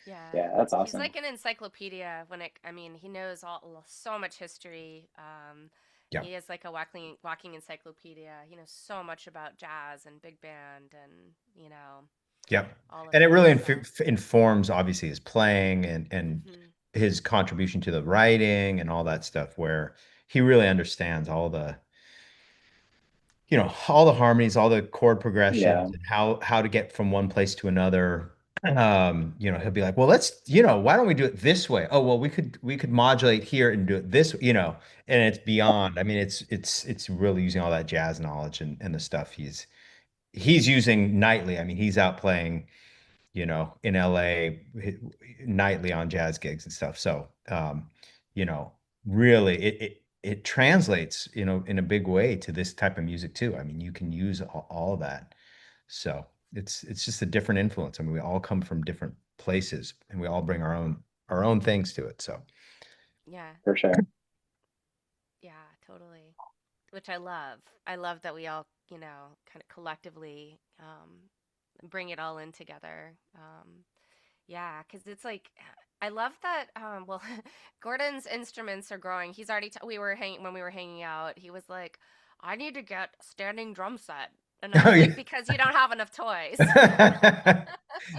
Yeah. Yeah, that's He's awesome. like an encyclopedia I mean, he knows so much history. Yeah. He is like a walking encyclopedia. He knows so much about jazz and big band and, Yep. all of And it it. really So, informs obviously his playing and hmm his contribution to the writing and all that stuff where he really understands all the harmonies, all the chord Yeah. progressions and how to get from one place to another. He'll be like, well, why don't we do it this way? Oh, well, we could modulate here and do it and it's beyond. I mean, it's really using all that jazz knowledge and the stuff he's using nightly. I mean, he's out playing in LA nightly on jazz gigs and stuff. So, you know, really it translates, in a big way to this type of music too. I mean, you can use all that. So it's just a different influence. I mean, we all come from different places and we all bring our own things to it. So Yeah. For sure. Yeah, totally. Which I love. I love that we all, kind of collectively bring it all in together. Yeah, because it's like I love that. Well, Gordon's instruments are growing. He's already. We were hanging when we were hanging out. He was like, "I need to get a standing drum set," and I oh was yeah. like, "Because you don't have enough toys."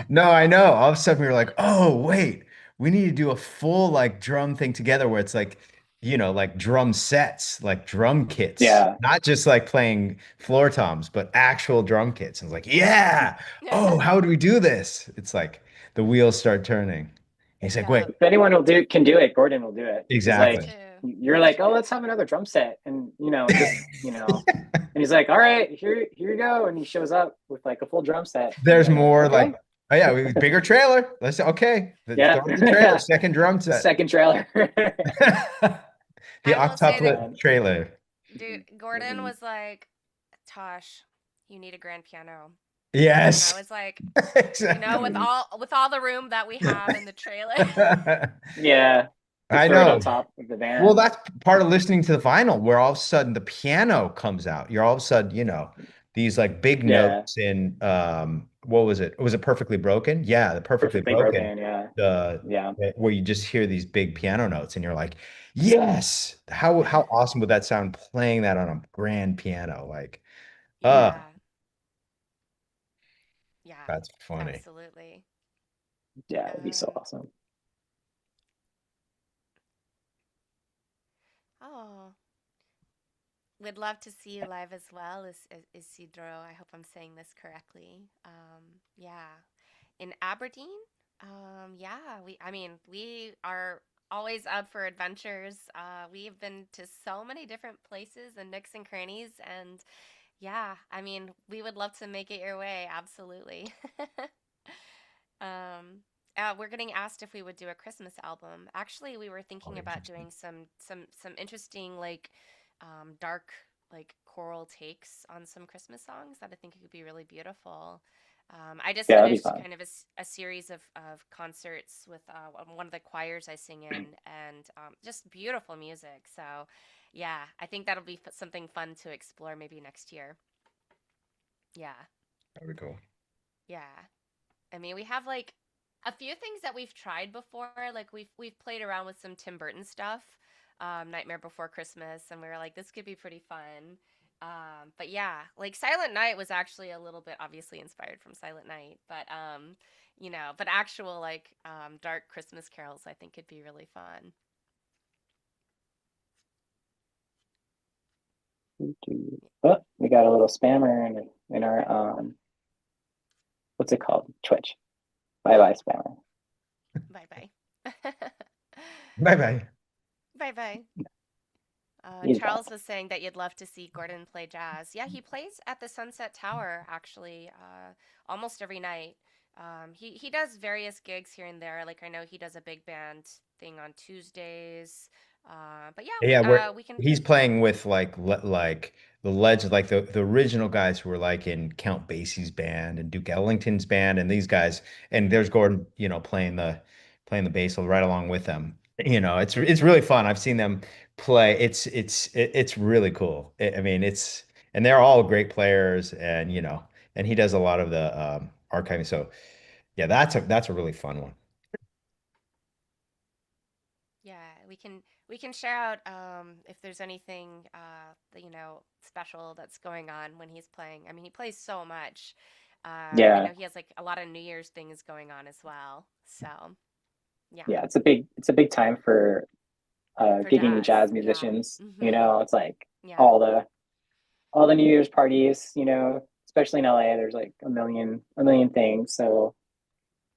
No, I know. All of a sudden we were like, oh, wait, we need to do a full like drum thing together where it's like, like drum sets, like drum kits, Yeah. not just like playing floor toms, but actual drum kits. And it's like, yeah. Oh, how do we do this? It's like the wheels start turning. And he's like, Yeah, wait, If anyone can do it, Gordon will do it. He's me like, exactly. too. you're like, oh, let's have another drum set, and and he's like, all right, here you go, and he shows up with like a full drum set. He's There's like, more okay, like, oh yeah, bigger trailer. Let's okay. yeah, Throw in the trailer, second drum set. second trailer. The I will say that, octuplet trailer. dude, Gordon Mhm. was like, "Tosh, you need a grand piano," and I Yes, was like, with exactly. all the room that we have in the trailer. Yeah, just I throw it know. on top of the Well, van. that's part of listening to the vinyl, where all of a sudden the piano comes out. You're all of a sudden, these like big Yeah, notes in what was it? Was it Perfectly Broken? Yeah, the Perfectly perfectly Broken. broken. Yeah, The yeah, where you just hear these big piano notes and you're like, yes. How awesome would that sound playing that on a grand piano? Like, Yeah, yeah, that's funny. absolutely. yeah. It'd be so Um, awesome. oh, we'd love to see you live as well, Isidro. I hope I'm saying this correctly. Yeah, in Aberdeen. Yeah, we are always up for adventures. We've been to so many different places and nooks and crannies, and yeah, we would love to make it your way. Absolutely. Um, we're getting asked if we would do a Christmas album. Actually, we were Oh, thinking about interesting. doing some interesting like dark like choral takes on some Christmas songs that I think could be really beautiful. I just Yeah, that'd be finished fun. kind of a series of concerts with one of the choirs I sing in, and just beautiful music. So, yeah, I think that'll be something fun to explore maybe next year. Yeah, That'd be cool. yeah. We have like a few things that we've tried before. Like we've played around with some Tim Burton stuff, Nightmare Before Christmas, and we were like, this could be pretty fun. But yeah, like Silent Night was actually a little bit obviously inspired from Silent Night, but but actual like dark Christmas carols, I think could be really fun. Oh, we got a little spammer in our what's it called? Twitch. Bye bye spammer. Bye bye. Bye bye. Bye bye. He's gone. Charles was saying that you'd love to see Gordon play jazz. Yeah, he plays at the Sunset Tower actually, almost every night. He does various gigs here and there. Like I know he does a big band thing on Tuesdays. But yeah, Yeah, where we can. he's playing with like the legend, like the original guys who were like in Count Basie's band and Duke Ellington's band, and these guys, and there's Gordon, playing the bass right along with them. It's really fun. I've seen them play. It's really cool. I mean, and they're all great players, and and he does a lot of the archiving. So yeah, that's a really fun one. Yeah, we can share out if there's anything special that's going on when he's playing. He plays so much. I Yeah, know he has like a lot of New Year's things going on as well. So yeah, yeah. It's a big time for for gigging jazz. jazz Yeah. musicians. Mhm. It's like Yeah. all the New Year's parties. Especially in LA. There's like a million things. So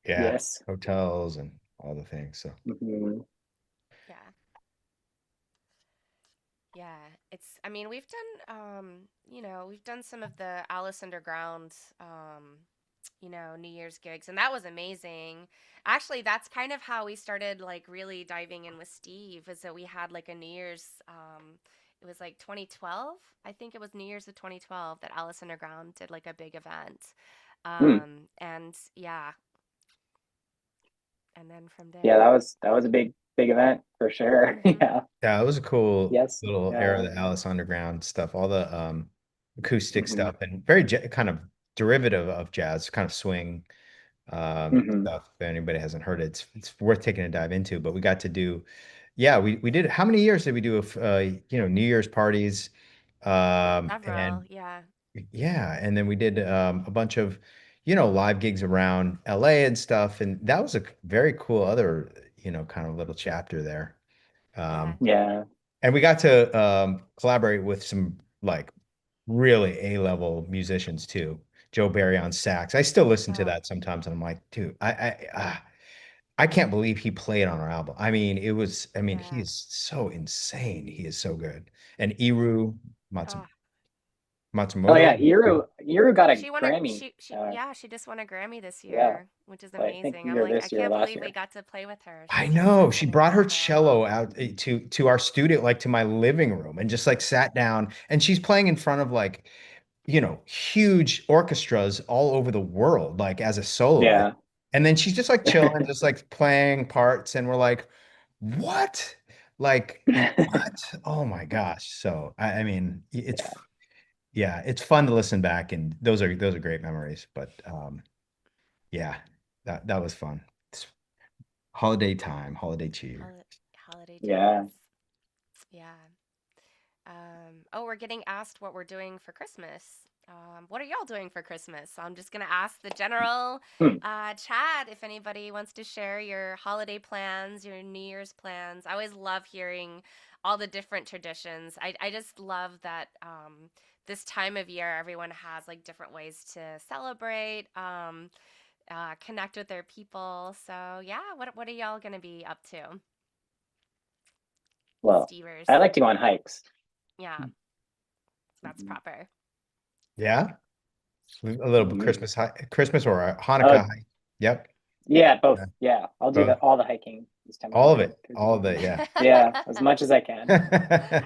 Yeah, yes. hotels and all the things. So. Mhm. Yeah. Yeah, we've done we've done some of the Alice Underground New Year's gigs, and that was amazing. Actually, that's kind of how we started like really diving in with Steve, is that we had like a New Year's it was like 2012. I think it was New Year's of 2012 that Alice Underground did like a big event. Hmm. And yeah, and then from Yeah, there. that was a big event for sure. Hmm. Yeah. Yeah, it was a cool Yes. little era Yeah. of the Alice Underground stuff, all the acoustic Hmm. stuff and very kind of derivative of jazz, kind of swing Hmm. stuff. If anybody hasn't heard it, it's worth taking a dive into. But we got to do, yeah, we did. How many years did we do of New Year's parties? Several, And yeah. yeah, and then we did a bunch of live gigs around LA and stuff, and that was a very cool other kind of little chapter there. Yeah. Um, Yeah. and we got to collaborate with some like really A-level musicians too. Joe Barry on sax. I still listen to Oh, that sometimes, and I'm like, dude, I can't believe he played on our album. I mean, he yeah. is so insane. He is so good. And Iru Oh, Oh Matsumoto. yeah, Iru got a she won a Grammy. yeah, she just won a Grammy this Yeah, year, which is I think amazing. I'm either like, I this year or can't last believe we year. got to play with her. I She's know. such She an brought her incredible. cello out to our studio, like to my living room, and just like sat down, and she's playing in front of like huge orchestras all over the world, like as a soloist. Yeah. And then she's just like chilling, just like playing parts, and we're like, what? Like, what? Oh my gosh. So I mean, Yeah. yeah, it's fun to listen back, and those are great memories. But yeah, that was fun. It's holiday time, holiday cheer. Hol holiday Yeah. times. Yeah. Oh, we're getting asked what we're doing for Christmas. What are y'all doing for Christmas? So I'm just gonna ask the general Hmm. chat if anybody wants to share your holiday plans, your New Year's plans. I always love hearing all the different traditions. I just love that this time of year everyone has like different ways to celebrate, connect with their people. So yeah, what are y'all gonna be up to, Well, Stevers? I like to go on hikes. Yeah, that's Mhm. proper. Yeah, a little bit Mhm. Christmas or a Uh, Hanukkah. Yep. yeah, both. Yeah. Yeah, I'll do Both. all the hiking this time of All of year. it. 'Cause, All of it. Yeah. yeah, as much as I can. New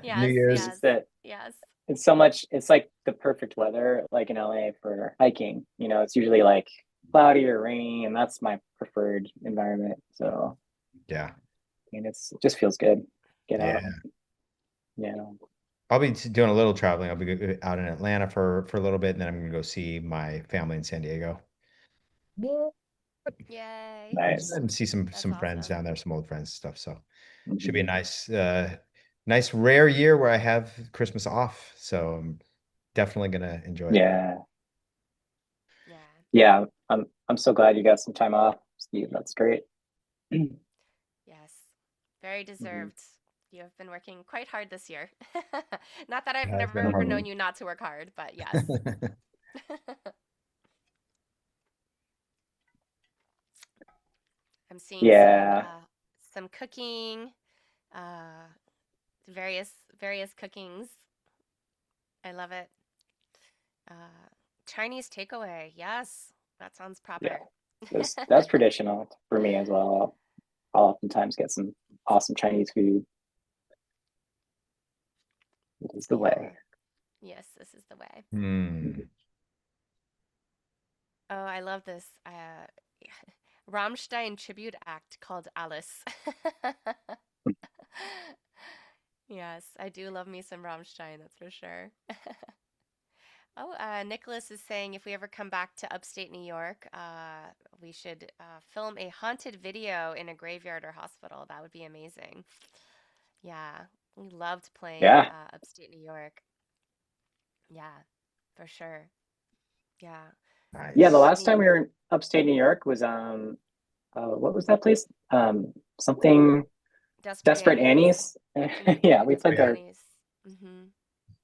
Yes, It's Year's. yes, just that yes. it's so much. It's like the perfect weather, like in LA for hiking. It's usually like cloudy or rainy, and that's my preferred environment. So, Yeah. it just feels good. Get Yeah. out. Yeah. I'll be doing a little traveling. I'll be out in Atlanta for a little bit, and then I'm gonna go see my family in San Diego. What? Yay. Nice. And see some That's some friends awesome. down there, some old friends and stuff. So should be a Mhm. nice rare year where I have Christmas off. So I'm definitely gonna enjoy it. Yeah. Yeah. Yeah. I'm so glad you got some time off, Steve. That's great. Yes. Very Mhm. deserved. You have been working quite hard this year. Not that I've It's been never a hard known Mhm. you not to work hard, but yes. one. I'm seeing Yeah. some cooking, uh various cookings. I love it. Uh Chinese takeaway. Yes. That sounds Yeah. proper. That's traditional for me as well. I'll oftentimes get some awesome Chinese food. It is the Yeah. way. Yes, this is the way. Hmm. Oh, I love this. Rammstein tribute act called Alice. Yes, I do love me some Rammstein, that's for sure. Oh, Nicholas is saying if we ever come back to upstate New York, we should film a haunted video in a graveyard or hospital. That would be amazing. Yeah, we loved playing Yeah. upstate New York. Yeah, for sure. Yeah, Yeah. The Nice. last time New we were in upstate New York was what was that place? Something Desperate Desperate Annie's. Annie's. Yeah, Yeah, we Oh played Desperate yeah, there Annie's. Mm-hmm.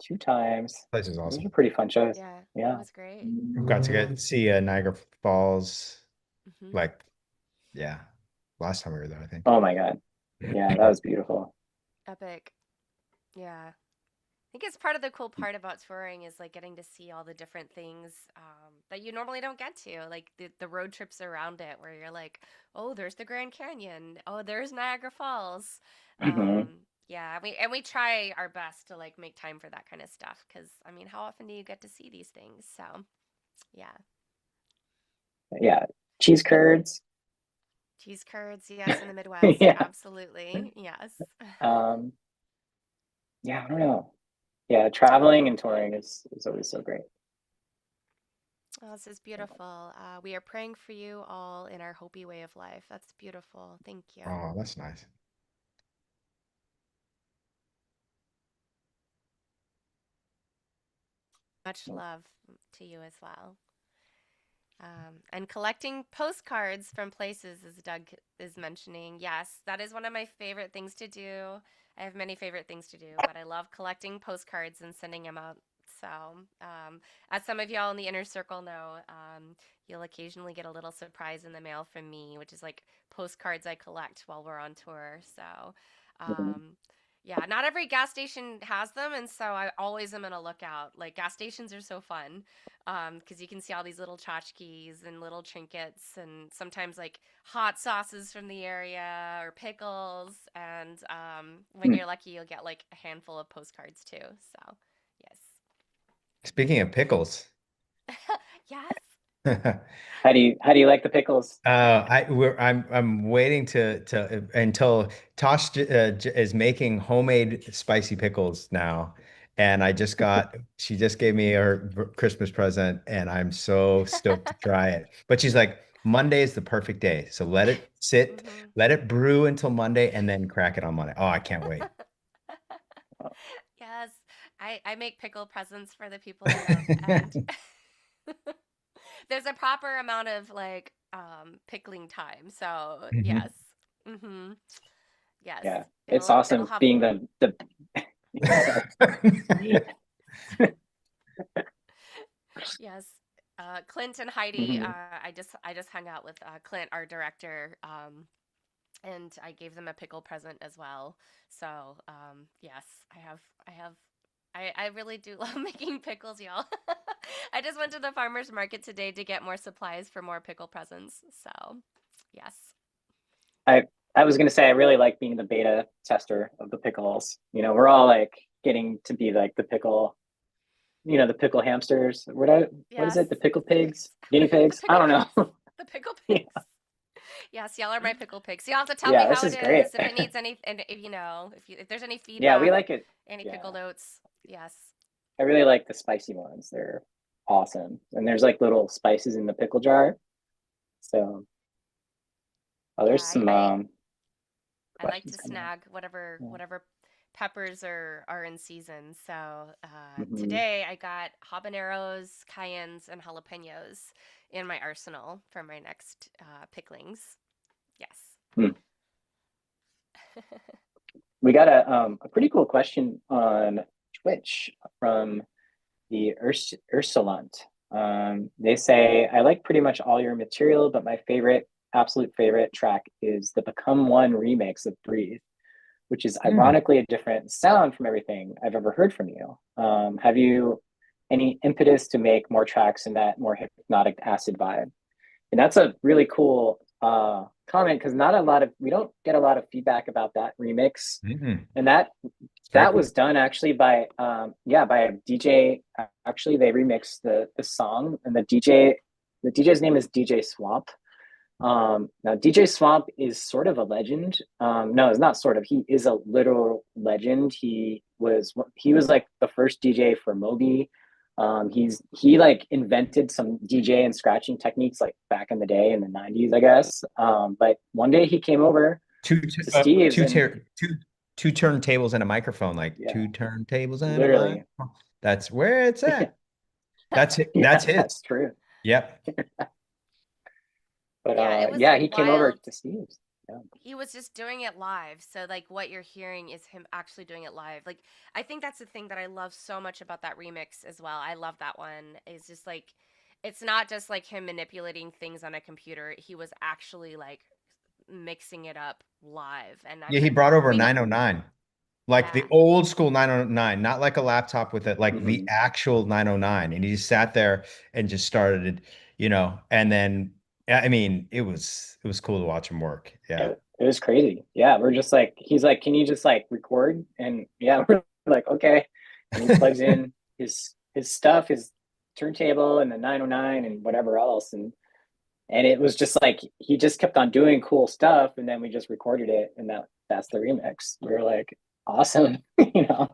2 times. place is Those awesome. are pretty fun shows. Yeah, it Yeah. was great. Got to Yeah. see Niagara Falls. Mm-hmm. Like, yeah, last time we were there, I think. Oh my God. Yeah, that was beautiful. Epic. Yeah. I think it's part of the cool part about touring is like getting to see all the different things that you normally don't get to, like the road trips around it, where you're like, oh, there's the Grand Canyon, oh, there's Niagara Falls. Hmm. Yeah, we try our best to like make time for that kind of stuff because I mean, how often do you get to see these things? So, yeah. Yeah, cheese curds. Cheese curds, yes, in the Midwest. Yeah. Absolutely. Yes. Um, yeah, I don't know. Yeah, traveling and touring is always so great. Oh, this is beautiful. We are praying for you all in our Hopi way of life. That's beautiful. Thank you. Oh, that's nice. Much love to you as well. And collecting postcards from places, as Doug is mentioning. Yes, that is one of my favorite things to do. I have many favorite things to do, but I love collecting postcards and sending them out. So, as some of y'all in the inner circle know, you'll occasionally get a little surprise in the mail from me, which is like postcards I collect while we're on tour. So, Mhm. um, yeah, not every gas station has them, and so I always am on a lookout. Like gas stations are so fun because you can see all these little tchotchkes and little trinkets, and sometimes like hot sauces from the area or pickles. And when Hmm. you're lucky, you'll get like a handful of postcards too. So, Speaking of pickles, yes, yes. How do you like the pickles? I'm waiting to until Tosh is making homemade spicy pickles now, and she just gave me her Christmas present, and I'm so stoked to try it. But she's like, Monday is the perfect day, so let it sit, Hmm. let it brew until Monday, and then crack it on Monday. Oh, I can't wait. Yes, I make pickle presents for the people I love, and there's a proper amount of like pickling time. So Mhm. yes, mm-hmm. Yes, Yeah, it's it'll awesome have being the sorry. yes. Clint and Heidi. Mhm. I just hung out with Clint, our director, and I gave them a pickle present as well. So yes, I really do love making pickles, y'all. I just went to the farmer's market today to get more supplies for more pickle presents. So yes. I I was gonna say I really like being the beta tester of the pickles. We're all like getting to be like the pickle hamsters. What is Yes. it? The pickle pigs? Guinea The pigs? I pickle don't pigs. know. The pickle Yeah, pigs. Yes, y'all are my pickle pigs. So you'll have to tell me yeah, this how it is great. is, if it needs any, and if there's any Yeah, we feedback, like it. any Yeah, pickle notes. Yes. I really like the spicy ones. They're awesome. And there's like little spices in the pickle jar. So, oh, Yeah, there's some I like questions to coming snag whatever in. peppers are in season. So Yeah. Hmm. today I got habaneros, cayennes, and jalapenos in my arsenal for my next picklings. Yes. We got a pretty cool question on Twitch from the Ursulant. They say, I like pretty much all your material, but my absolute favorite track is the Become One remix of Breathe, which is Hmm. ironically a different sound from everything I've ever heard from you. Have you any impetus to make more tracks in that more hypnotic acid vibe? And that's a really cool comment because not a lot of we don't get a lot of feedback about that remix, Mm-mm. and that It's very that cool. was done actually by by a DJ. Actually, they remixed the song, and the DJ's name is DJ Swamp. Now DJ Swamp is sort of a legend. No, it's not sort of. He is a literal legend. He was like the first DJ for Moby. He like invented some DJ and scratching techniques like back in the day in the 90s, I guess. But one day he came over Two, to Steve's two, and two turntables and a microphone, like yeah, two turntables and a literally. microphone. That's where it's Yeah, at. That's it. yeah, That's his. that's true. Yep. But Yeah, it was yeah, he came over wild. to Steve's. Yeah. He was just doing it live. So like what you're hearing is him actually doing it live. Like I think that's the thing that I love so much about that remix as well. I love that one. It's just like it's not just like him manipulating things on a computer. He was actually like mixing it up live. And I'm Yeah, he brought over we 909, like the yeah. old school 909, not like a laptop with it, like the Hmm. actual 909. And he just sat there and just started, and then I mean, it was cool to watch him work. Yeah. it was crazy. Yeah, we're just like, he's like, can you just like record? And yeah, we're like, okay. And he plugs in his stuff, his turntable and the 909 and whatever else. And it was just like he just kept on doing cool stuff, and then we just recorded it, and that's the remix. We were like, awesome, you know.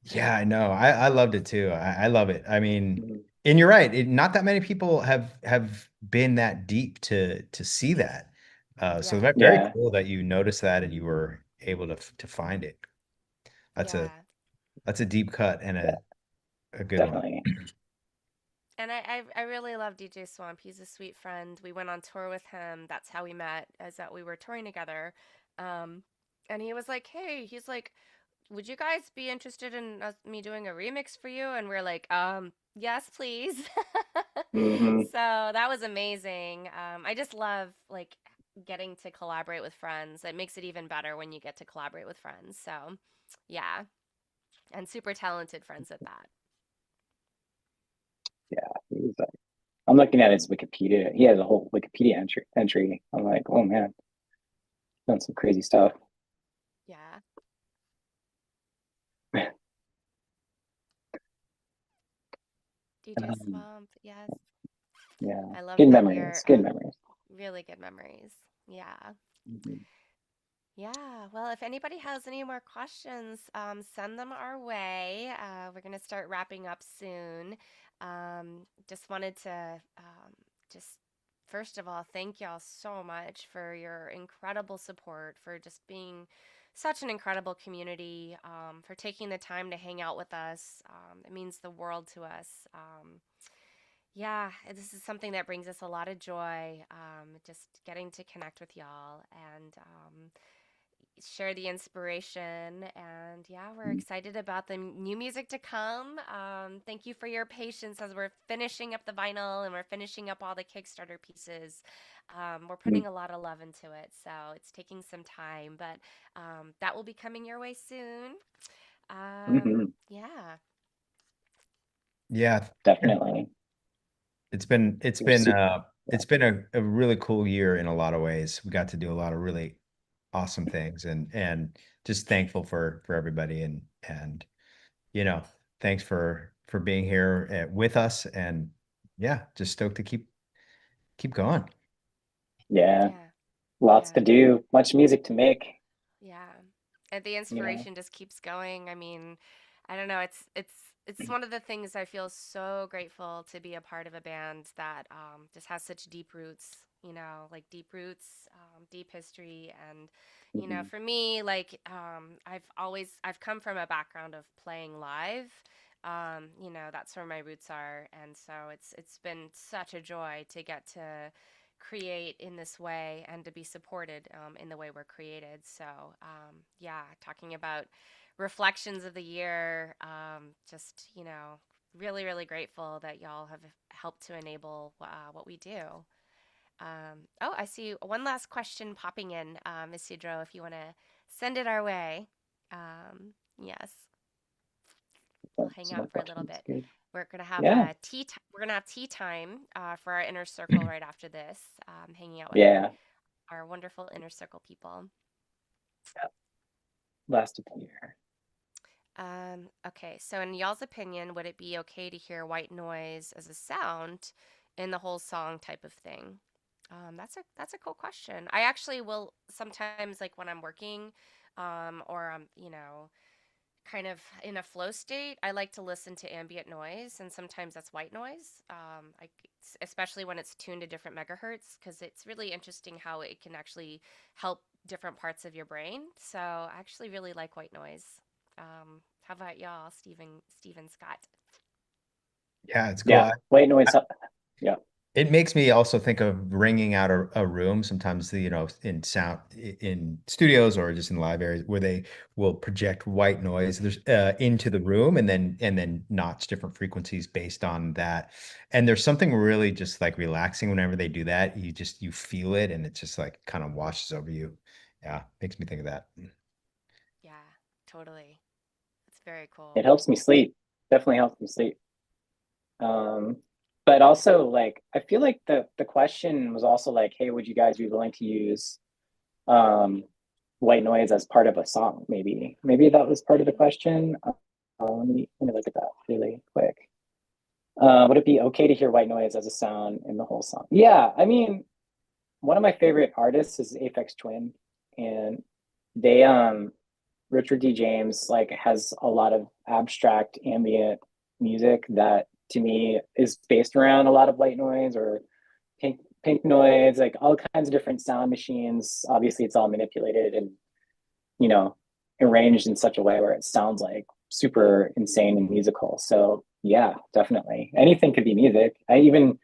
Yeah, I know. I loved it too. I love it. I mean, Mhm. and you're right. Not that many people have been that deep to see that. So Yeah. that's very Yeah, cool that you noticed that and you were able to find it. That's a Yeah. that's a deep cut and yeah, a good one. definitely. And I really love DJ Swamp. He's a sweet friend. We went on tour with him. That's how we met, is that we were touring together. Um, and he was like, hey, he's like, would you guys be interested in me doing a remix for you? And we're like, yes, please. Hmm. So that was amazing. I just love like getting to collaborate with friends. It makes it even better when you get to collaborate with friends. So yeah, and super talented friends at that. Yeah, he was like, I'm looking at his Wikipedia. He has a whole Wikipedia entry. I'm like, oh man, done some crazy stuff. Yeah. DJ Um, Swamp, yes. yeah, I love good that you're memories. Good memories. really good memories. Yeah. Mhm. Yeah. Well, if anybody has any more questions, send them our way. We're going to start wrapping up soon. Just wanted to just first of all thank y'all so much for your incredible support, for just being such an incredible community, for taking the time to hang out with us. It means the world to us. Yeah, this is something that brings us a lot of joy, just getting to connect with y'all and share the inspiration. And yeah, we're excited about the new music to come. Thank you for your patience as we're finishing up the vinyl and we're finishing up all the Kickstarter pieces. We're putting a lot of love into it, so it's taking some time, but that will be coming your way soon. Mhm. Yeah, Yeah, Definitely. it's been it's We're been super. uh Yeah. it's been a really cool year in a lot of ways. We got to do a lot of really awesome things and just thankful for everybody and you know, thanks for being here with us and yeah, just stoked to keep going. Yeah. yeah, Lots to yeah. do. Much music to make. Yeah. And the You know. inspiration just keeps going. I mean, I don't know, it's one of the things I feel so grateful to be a part of a band that just has such deep roots, like deep roots, deep history. And, Mhm. for me, like I've come from a background of playing live. That's where my roots are. And so it's been such a joy to get to create in this way and to be supported in the way we're created. So, yeah, talking about reflections of the year, just, really, really grateful that y'all have helped to enable what we do. Oh, I see one last question popping in, Isidro, if you want to send it our way. Yes, we'll hang Some out more for a little questions. bit. Good. We're gonna have Yeah. we're gonna have tea time for our inner circle right after this, hanging out with Yeah. our wonderful inner circle people. Last of the year. Okay, so in y'all's opinion, would it be okay to hear white noise as a sound in the whole song type of thing? That's a cool question. I actually will sometimes, like when I'm working, or I'm, kind of in a flow state, I like to listen to ambient noise, and sometimes that's white noise. Especially when it's tuned to different megahertz, because it's really interesting how it can actually help different parts of your brain. So I actually really like white noise. How about y'all, Steven Scott? Yeah, it's cool. Yeah. Wait, no, it's yeah. It makes me also think of ringing out a room sometimes, in sound in studios or just in live areas where they will project white noise into the room and then notch different frequencies based on that. And there's something really just like relaxing whenever they do that. You feel it and it just like kind of washes over you. Yeah, makes me think of that. Yeah, totally. It's very It cool. helps me sleep. Definitely helps me sleep. Um, but also like I feel like the question was also like, hey, would you guys be willing to use white noise as part of a song. Maybe that was part of the question. Let me look at that really quick. Would it be okay to hear white noise as a sound in the whole song? Yeah, I mean, one of my favorite artists is Aphex Twin, and they Richard D. James like has a lot of abstract ambient music that to me is based around a lot of white noise or pink noise, like all kinds of different sound machines. Obviously, it's all manipulated and you know arranged in such a way where it sounds like super insane and musical. So yeah, definitely anything could be music. I even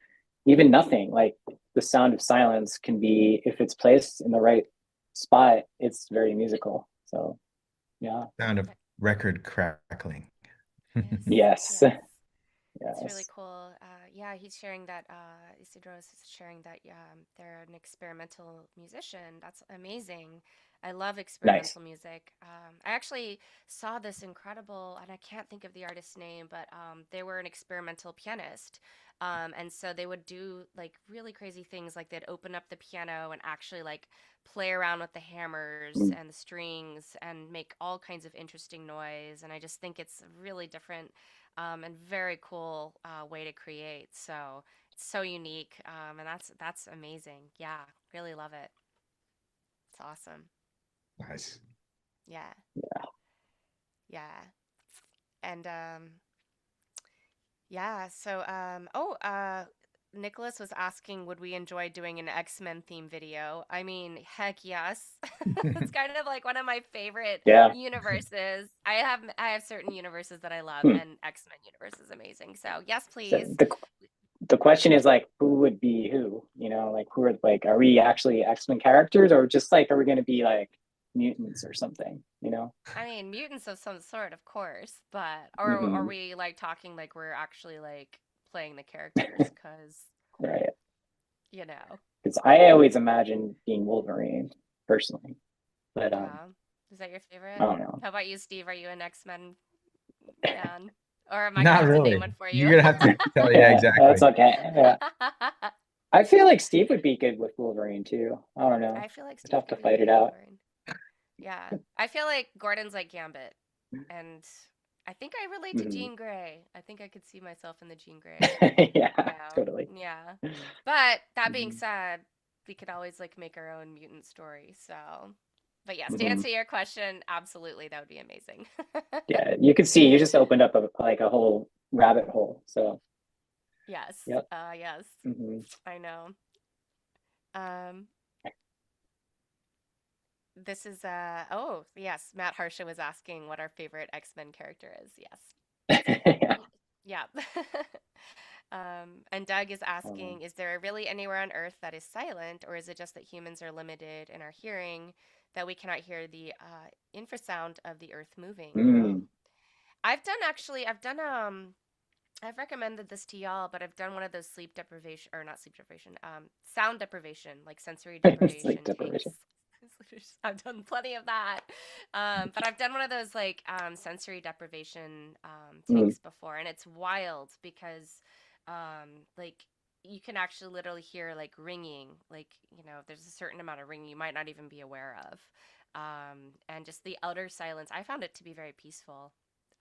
nothing like the sound of silence can be, if it's placed in the right spot, it's very musical. So yeah. Sound of record crackling. Yes. Yes. Yes. It's really Yes. cool. Yeah, he's sharing that. Isidro is sharing that. They're an experimental musician. That's amazing. I love Nice. experimental music. I actually saw this incredible, and I can't think of the artist's name, but they were an experimental pianist. And so they would do like really crazy things, like they'd open up the piano and actually like play around with the hammers Mm. and the strings and make all kinds of interesting noise. And I just think it's really different and very cool way to create. So it's so unique, and that's amazing. Yeah, really love it. It's awesome. Nice. Yeah, yeah, and yeah. So Nicholas was asking, would we enjoy doing an X-Men theme video? I mean, heck yes. It's kind of like one of my favorite Yeah. universes. I have certain universes that I love, Hmm. and X-Men universe is amazing. So yes, So please. the question is like, who would be who? Like who are like, are we actually X-Men characters, or just like, are we going to be like mutants or something? I mean, mutants of some sort, of course, but or are Hmm. we like talking like we're actually like playing the characters? Because, Right. you know, Because I always imagine being Wolverine personally, but yeah. Is that your I favorite? don't know. How about you, Steve? Are you an X-Men fan? Or am I gonna Not have to name really. one for you? You're gonna have to tell, yeah, Yeah, that's exactly. okay. Yeah. I feel like Steve would be good with Wolverine too. I don't know. I feel like Just Steve have to could be fight good it with out. Wolverine. Yeah. I feel like Gordon's like Gambit. And I think I relate to Mhm. Jean Grey. I think I could see myself in the Jean Grey. Yeah, Yeah, totally. yeah. But that being Mhm. said, we could always like make our own mutant story. So, but yes, to Mhm. answer your question, absolutely, that would be amazing. Yeah, you could see you just opened up a whole rabbit hole. So, Yes, yep. yes, Mhm. I know. Um, this is oh yes, Matt Harsha was asking what our favorite X-Men character is. Yes. Yeah. Yeah. And Doug is Um, asking, is there really anywhere on Earth that is silent, or is it just that humans are limited in our hearing, that we cannot hear the infrasound of the Earth moving? mm, I've recommended this to y'all, but I've done one of those sleep deprivation, or not sleep deprivation, sound deprivation, like sensory it's like deprivation takes. deprivation. I've done plenty of that. But I've done one of those like sensory deprivation Mm, takes before, and it's wild because like you can actually literally hear like ringing, like, there's a certain amount of ringing you might not even be aware of. And just the utter silence. I found it to be very peaceful.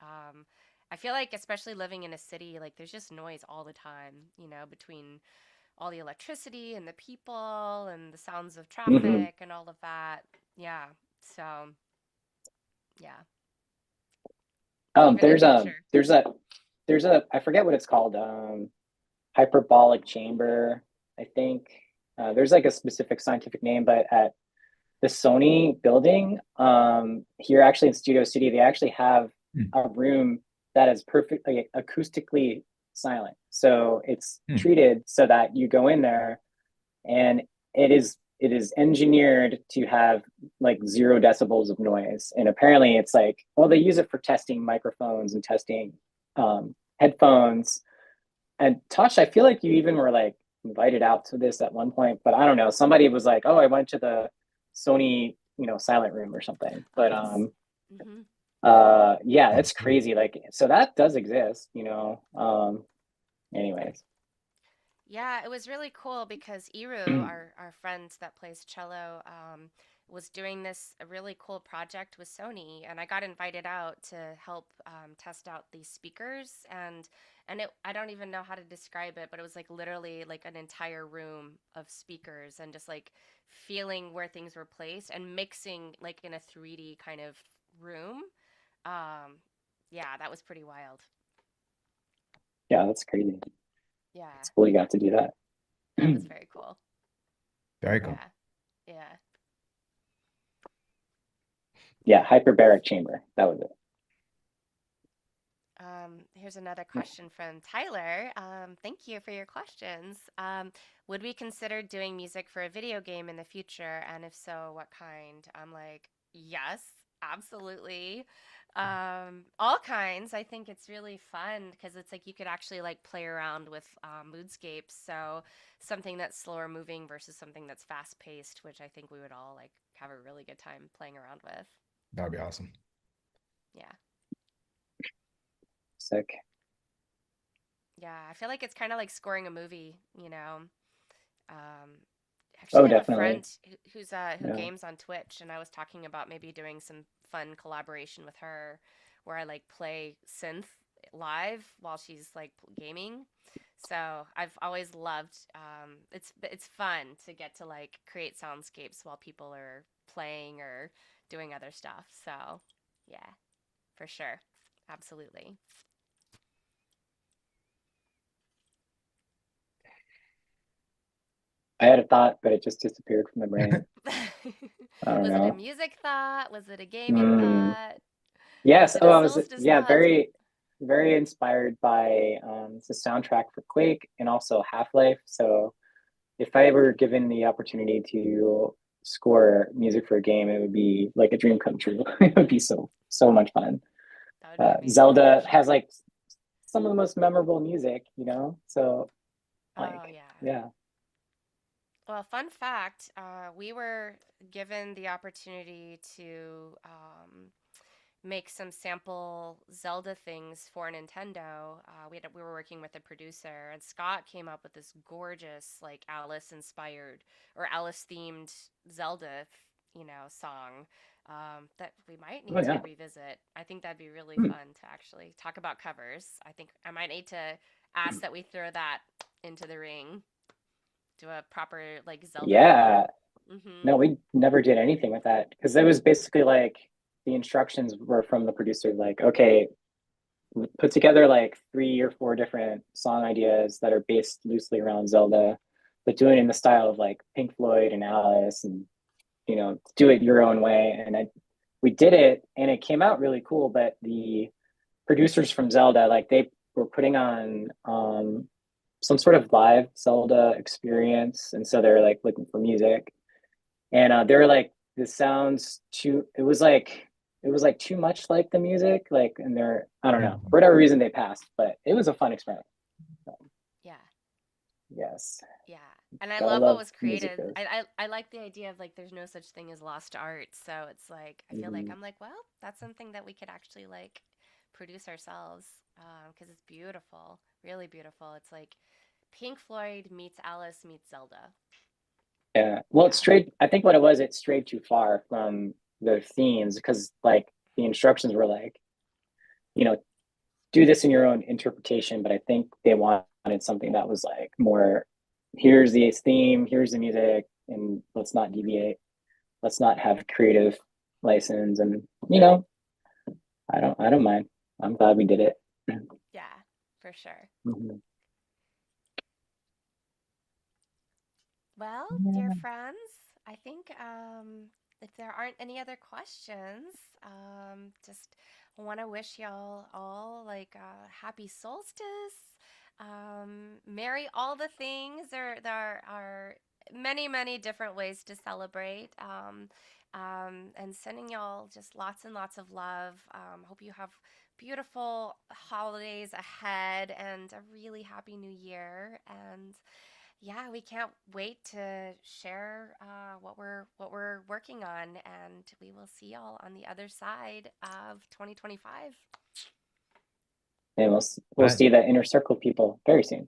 Um, I feel like, especially living in a city, like there's just noise all the time, between all the electricity and the people and the sounds of mhm. traffic and all of that. Yeah. So, yeah. Even in There's nature. there's a I forget what it's called. Hyperbolic chamber, I think. There's like a specific scientific name, but at the Sony building, here actually in Studio City, they actually have Hmm. a room that is perfectly acoustically silent. So it's Hmm. treated so that you go in there and it is engineered to have like 0 decibels of noise. And apparently it's like, well, they use it for testing microphones and testing headphones. And Tosh, I feel like you even were like invited out to this at one point, but I don't know. Somebody was like, "Oh, I went to the Sony, silent room or something." Oh, But yes. Hmm. yeah, Oh, it's cool. crazy. Like, so that does exist. Anyways. Yeah, it was really cool because Iru, our friend that plays cello, was doing this a really cool project with Sony, and I got invited out to help test out these speakers, and it, I don't even know how to describe it, but it was like literally like an entire room of speakers and just like feeling where things were placed and mixing like in a 3D kind of room. Um, yeah, that was pretty wild. Yeah, that's crazy. Yeah, It's cool you got to do that. that was very cool. Very cool. Yeah, yeah. Yeah, hyperbaric chamber. That was it. Here's another question from Tyler. Thank you for your questions. Would we consider doing music for a video game in the future? And if so, what kind? I'm like, yes, absolutely. All kinds. I think it's really fun because it's like you could actually like play around with moodscapes. So something that's slower moving versus something that's fast paced, which I think we would all like have a really good time playing around with. That would be awesome. Yeah. Sick. Yeah, I feel like it's kind of like scoring a movie, you know. Um, Oh, actually, I have a definitely. friend who Yeah. games on Twitch, and I was talking about maybe doing some fun collaboration with her, where I like play synth live while she's like gaming. So I've always loved. It's fun to get to like create soundscapes while people are playing or doing other stuff. So yeah, for sure, absolutely. I had a thought, but it just disappeared from my brain. I don't Was it a know. music thought? Was it a gaming Mm, thought? Was yes. it Oh, a I was, solstice yeah, thought? very inspired by the soundtrack for Quake and also Half-Life. So if I were given the opportunity to score music for a game, it would be like a dream come true. It would be so much fun. That would be amazing, for Zelda has sure. like some of the most memorable music, you know? So Oh, like, yeah. yeah. Well, fun fact, we were given the opportunity to make some sample Zelda things for Nintendo. We were working with a producer, and Scott came up with this gorgeous, like Alice inspired or Alice themed Zelda, song that we might Oh need to yeah. revisit. I think that'd be really Hmm. fun to actually talk about covers. I think I might need to ask that we throw that into the ring, do a proper like Zelda cover. Yeah. Mm-hmm. No, we never did anything with that because it was basically like the instructions were from the producer, like, okay, put together like 3 or 4 different song ideas that are based loosely around Zelda, but do it in the style of like Pink Floyd and Alice, and do it your own way. And we did it, and it came out really cool. But the producers from Zelda, like they were putting on some sort of live Zelda experience, and so they're like looking for music, and they were like, this sounds too. It was like too much like the music, like, and they're, I don't know, for whatever reason they passed, but it was a fun experiment. So, Yeah. yes, Yeah. And I gotta love what love was music created. videos. I like the idea of like there's no such thing as lost art. So it's like I feel like Mhm. I'm like, well, that's something that we could actually like produce ourselves because it's beautiful, really beautiful. It's like Pink Floyd meets Alice meets Zelda. Yeah, well, Yeah. I think what it was, it strayed too far from the themes because like the instructions were like, you know, do this in your own interpretation, but I think they wanted something that was like more, here's the theme, here's the music, and let's not deviate. Let's not have creative license, and I don't mind. I'm glad we did it. Yeah, for sure. Mhm. Well, dear Yeah. friends, I think if there aren't any other questions, just want to wish y'all all like happy solstice, merry all the things. There are many, many different ways to celebrate, and sending y'all just lots and lots of love. Hope you have beautiful holidays ahead and a really happy new year. And yeah, we can't wait to share what we're working on, and we will see y'all on the other side of 2025. And we'll Bye. see the inner circle people very soon.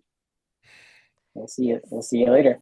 We'll see you. Yes. We'll see you later.